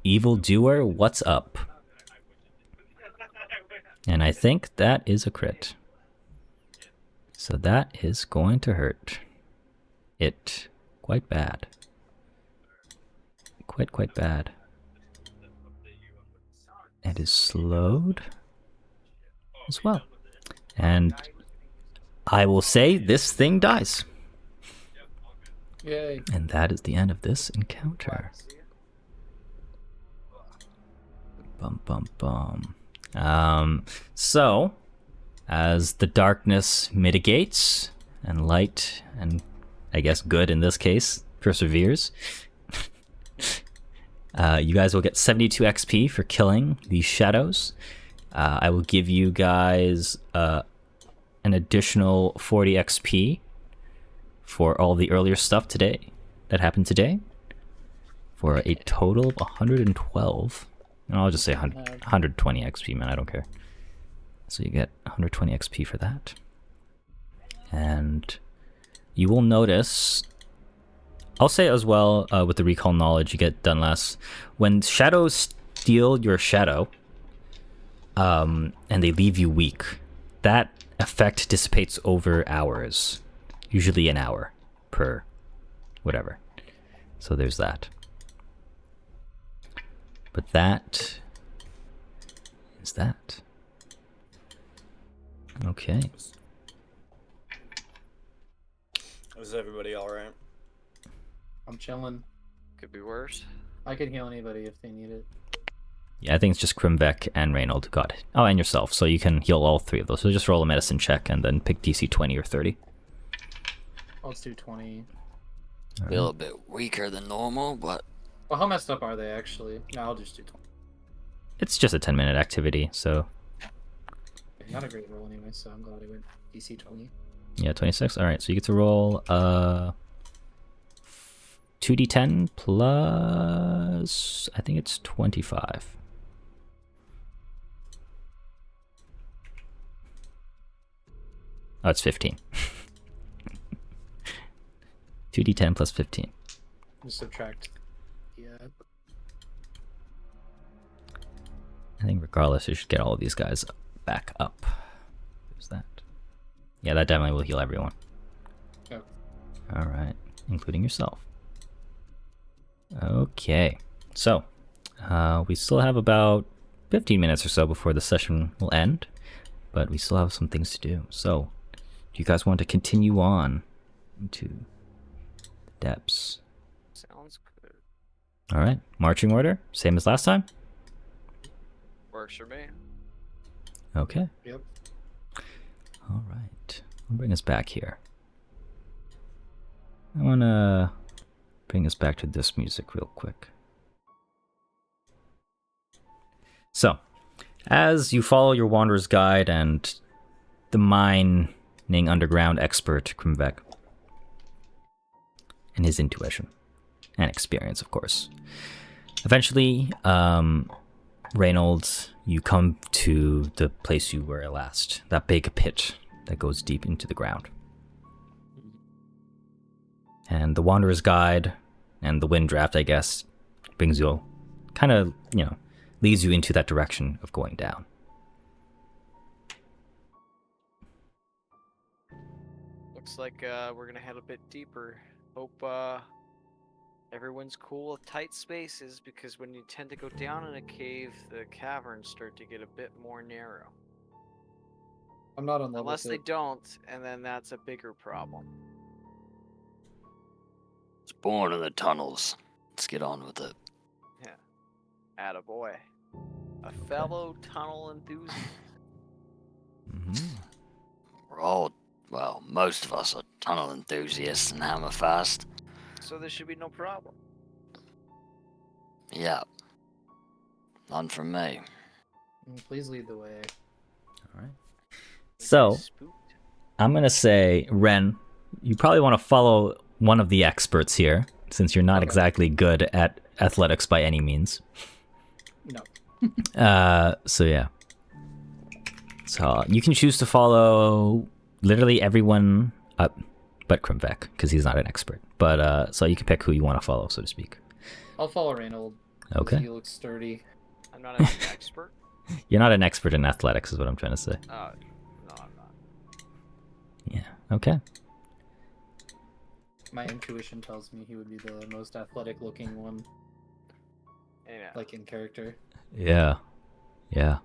evil doer what's up. And I think that is a crit. So that is going to hurt it quite bad. Quite bad. It is slowed as well. And I will say this thing dies. Yay. And that is the end of this encounter. Bum bum bum. So, as the darkness mitigates and light, and I guess good in this case, perseveres, you guys will get 72 XP for killing these shadows. I will give you guys an additional 40 XP for all the earlier stuff today that happened today, for a total of 112. And I'll just say 120 XP, man, I don't care. So you get 120 XP for that. And you will notice, I'll say as well, with the recall knowledge you get done less, when shadows steal your shadow, and they leave you weak, that effect dissipates over hours. Usually an hour per whatever. So there's that. But that is that. Okay. Is everybody alright? I'm chilling. Could be worse. I can heal anybody if they need it. Yeah, I think it's just Krimvek and Reynold got it. Oh, and yourself. So you can heal all three of those. So just roll a medicine check and then pick DC 20 or 30. Let's do 20. Feel a bit weaker than normal, but Well, how messed up are they actually? No, I'll just do 20. It's just a 10-minute activity, so Not a great roll anyway, so I'm glad I went DC 20. yeah, 26. All right, so you get to roll 2d10 plus, I think it's 25. Oh, it's 15. 2d10 plus 15. Just subtract. Yeah. I think regardless, you should get all of these guys back up. There's that. Yeah, that definitely will heal everyone. Yep. All right, including yourself. Okay, so we still have about 15 minutes or so before the session will end, but we still have some things to do. So, do you guys want to continue on into the depths? Sounds good. All right, marching order, same as last time. Works for me. Okay. Yep. All right, I'll bring us back here. I want to bring us back to this music real quick. So, as you follow your wanderer's guide and the mine mining underground expert Krimvek. And his intuition. And experience, of course. Eventually, Reynolds, you come to the place you were last. That big pit that goes deep into the ground. And the Wanderer's Guide and the Wind Draft, I guess, brings you, kind of, leads you into that direction of going down. Looks like we're gonna head a bit deeper. Hope everyone's cool with tight spaces, because when you tend to go down in a cave, the caverns start to get a bit more narrow. I'm not on level Unless they 2. don't, and then that's a bigger problem. It's born in the tunnels. Let's get on with it. Attaboy. A fellow tunnel enthusiast. Mm-hmm. We're all, well, most of us are tunnel enthusiasts in Hammerfast. So there should be no problem. Yeah. None from me. Please lead the way. All right. So, Spooked. I'm going to say, Ren, you probably want to follow one of the experts here, since you're not Okay. exactly good at athletics by any means. No. So yeah. So you can choose to follow literally everyone up but Krimvek, because he's not an expert. But so you can pick who you want to follow, so to speak. I'll follow Reynold. 'cause Okay. He looks sturdy. I'm not an expert. You're not an expert in athletics, is what I'm trying to say. No, I'm not. Yeah. Okay. My intuition tells me he would be the most athletic looking one, Yeah. like in character. Yeah. Yeah.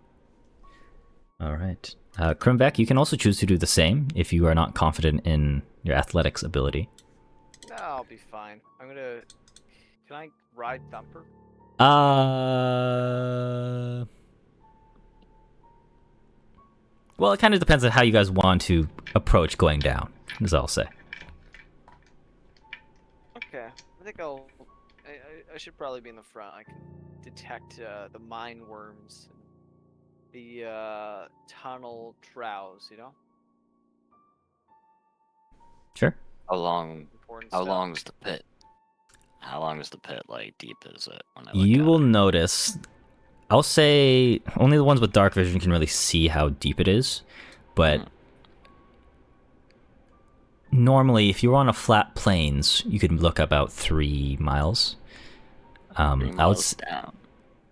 All right. Krimvek, you can also choose to do the same if you are not confident in your athletics ability. No, I'll be fine. I'm gonna. Can I ride Thumper? Well, it kind of depends on how you guys want to approach going down, as I'll say. Okay. I think I should probably be in the front. I can detect the mine worms, the tunnel troughs. Sure. How long? Important How stuff. long is the pit? How long is the pit? Like, deep is it? When I look You at will it? notice, I'll say only the ones with dark vision can really see how deep it is, but normally if you're on a flat plains, you could look about 3 miles. 3 I would miles down.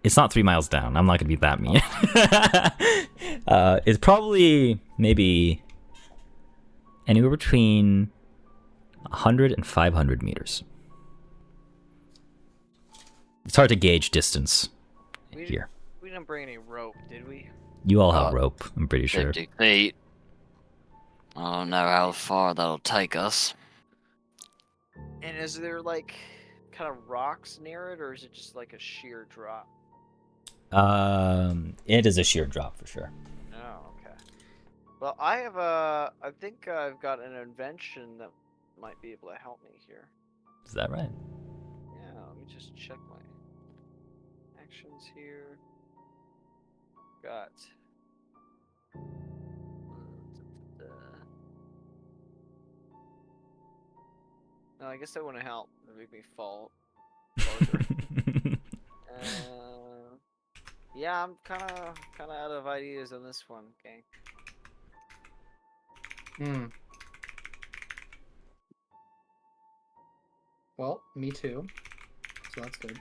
It's not 3 miles down. I'm not gonna be that mean. It's probably maybe anywhere between 100 and 500 meters. It's hard to gauge distance here. We didn't bring any rope, did we? You all have rope, I'm pretty sure. 50 feet. I don't know how far that'll take us. And is there like kind of rocks near it, or is it just like a sheer drop? It is a sheer drop for sure. Oh, okay. Well, I think I've got an invention that might be able to help me here. Is that right? Yeah, let me just check my actions here. Got. No, I guess that wouldn't help. It'd make me fall farther. Yeah, I'm kind of out of ideas on this one, gang. Well, me too. So that's good.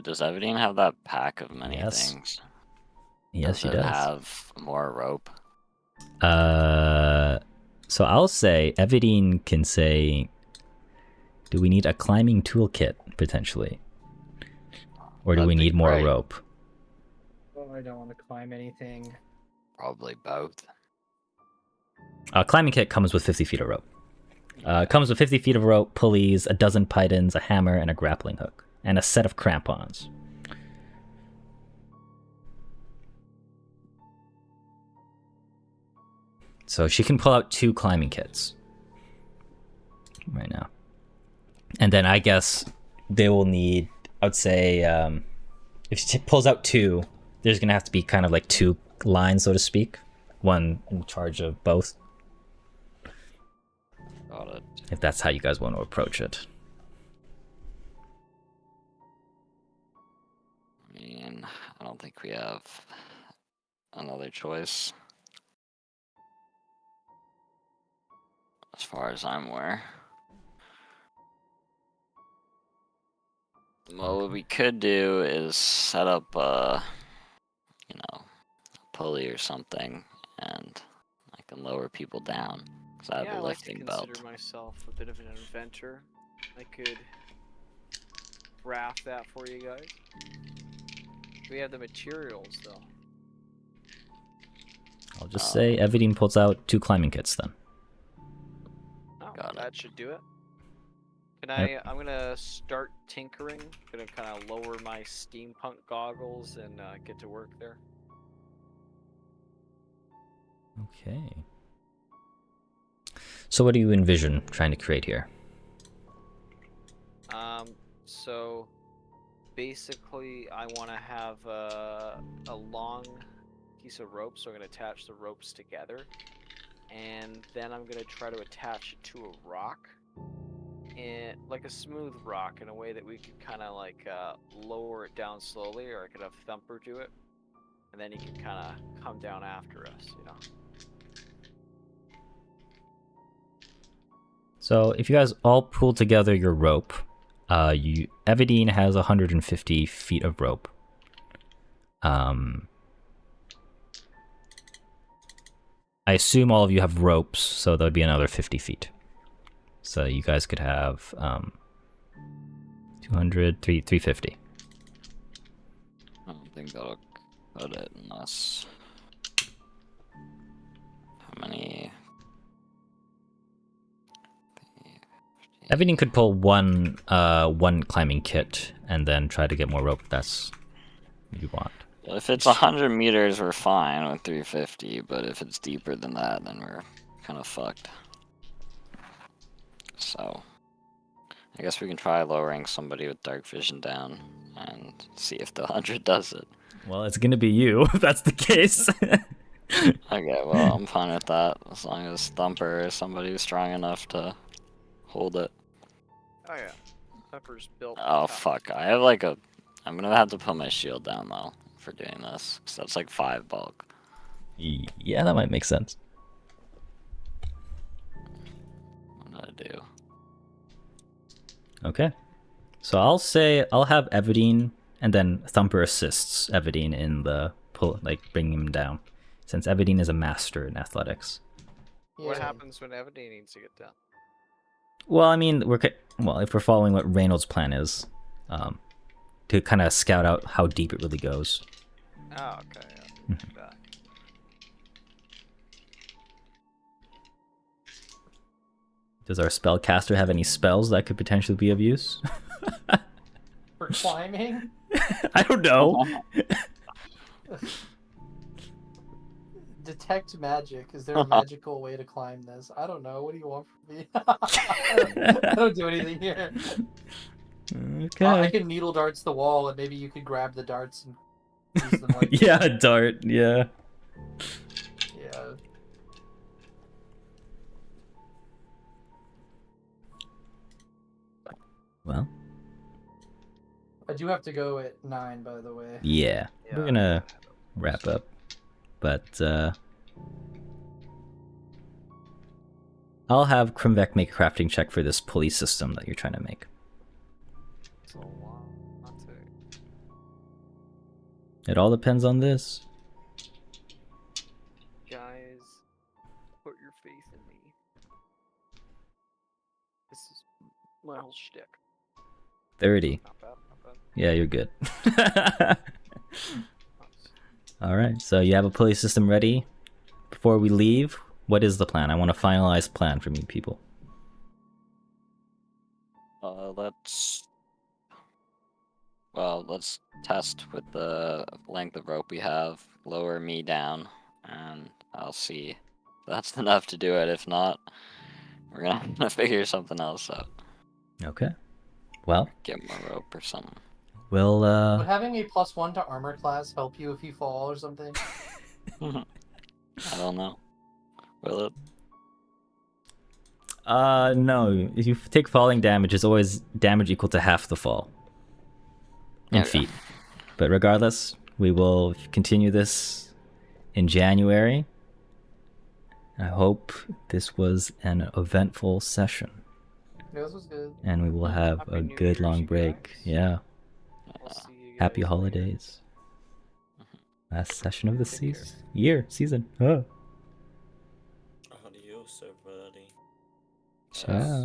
Does Everdeen have that pack of many Yes. things? Yes, she it does. have more rope? So I'll say Evidine can say, do we need a climbing toolkit potentially? Or do That'd we be need more great. rope? Oh, I don't want to climb anything. Probably both. Climbing kit comes with 50 feet of rope. Comes with 50 feet of rope, pulleys, a dozen pythons, a hammer, and a grappling hook. And a set of crampons. So she can pull out 2 climbing kits. Right now. And then I guess they will need, I would say, if she pulls out 2, there's going to have to be kind of like 2 lines, so to speak. one in charge of both, Got it. if that's how you guys want to approach it. I mean, I don't think we have another choice. As far as I'm aware. Well, what we could do is set up a pulley or something, and I can lower people down. Because I have Yeah, I a like to lifting consider belt. myself a bit of an inventor. I could craft that for you guys. We have the materials, though. I'll just say Evadine pulls out 2 climbing kits then. Oh, Got that should do it. Can Yep. I'm gonna start tinkering. Gonna kind of lower my steampunk goggles and get to work there. Okay. So what do you envision trying to create here? So basically, I want to have a long piece of rope, so I'm gonna attach the ropes together, and then I'm gonna try to attach it to a rock, and like a smooth rock, in a way that we could kind of like lower it down slowly, or I could have Thumper do it, and then he can kind of come down after us, you know. So if you guys all pull together your rope, Evadine has 150 feet of rope. I assume all of you have ropes, so that would be another 50 feet. So you guys could have 200, 350. I don't think that'll cut it unless... How many... Evadine could pull one climbing kit and then try to get more rope if that's what you want. If it's 100 meters, we're fine with 350, but if it's deeper than that, then we're kind of fucked. So, I guess we can try lowering somebody with dark vision down and see if the 100 does it. Well, it's gonna be you if that's the case. Okay, well, I'm fine with that, as long as Thumper is somebody who's strong enough to hold it. Oh yeah, Thumper's built. Oh, tough. fuck, I have like a... I'm gonna have to put my shield down, though, for doing this, because that's like 5 bulk. Yeah, that might make sense. What do I do? Okay. So I'll have Evadine, and then Thumper assists Evadine in the pull, like bringing him down, since Evadine is a master in athletics. What Yeah. happens when Evadine needs to get down? Well, I mean, if we're following what Reynolds' plan is, to kind of scout out how deep it really goes. Oh, okay. Yeah. That. Does our spellcaster have any spells that could potentially be of use? For climbing? I don't know. Detect magic. Is there a magical way to climb this? I don't know. What do you want from me? I don't do anything here. Okay. I can needle darts the wall, and maybe you could grab the darts and use them like Yeah, a dart. Yeah. Yeah. Well. I do have to go at 9, by the way. Yeah. We're gonna wrap up, but I'll have Krimvek make a crafting check for this pulley system that you're trying to make. It's a lot to... It all depends on this. Guys, put your faith in me. This is my whole shtick. 30. Not bad, not bad. Yeah, you're good. Nice. All right, so you have a pulley system ready. Before we leave, what is the plan? I want a finalized plan from you people. Let's test with the length of rope we have. Lower me down, and I'll see if that's enough to do it. If not, we're gonna have to figure something else out. Okay. Well, Get more rope or something. we'll Would having a +1 to armor class help you if you fall or something? I don't know. Will it? No. If you take falling damage, it's always damage equal to half the fall. In Okay. feet. But regardless, we will continue this in January. I hope this was an eventful session. Yeah, this was good. And we will have Happy a New good Year's, long you break. guys. Yeah. I'll see you guys Happy later. holidays. Last session of the Take care. season. Oh. Adios, everybody. So, Ciao.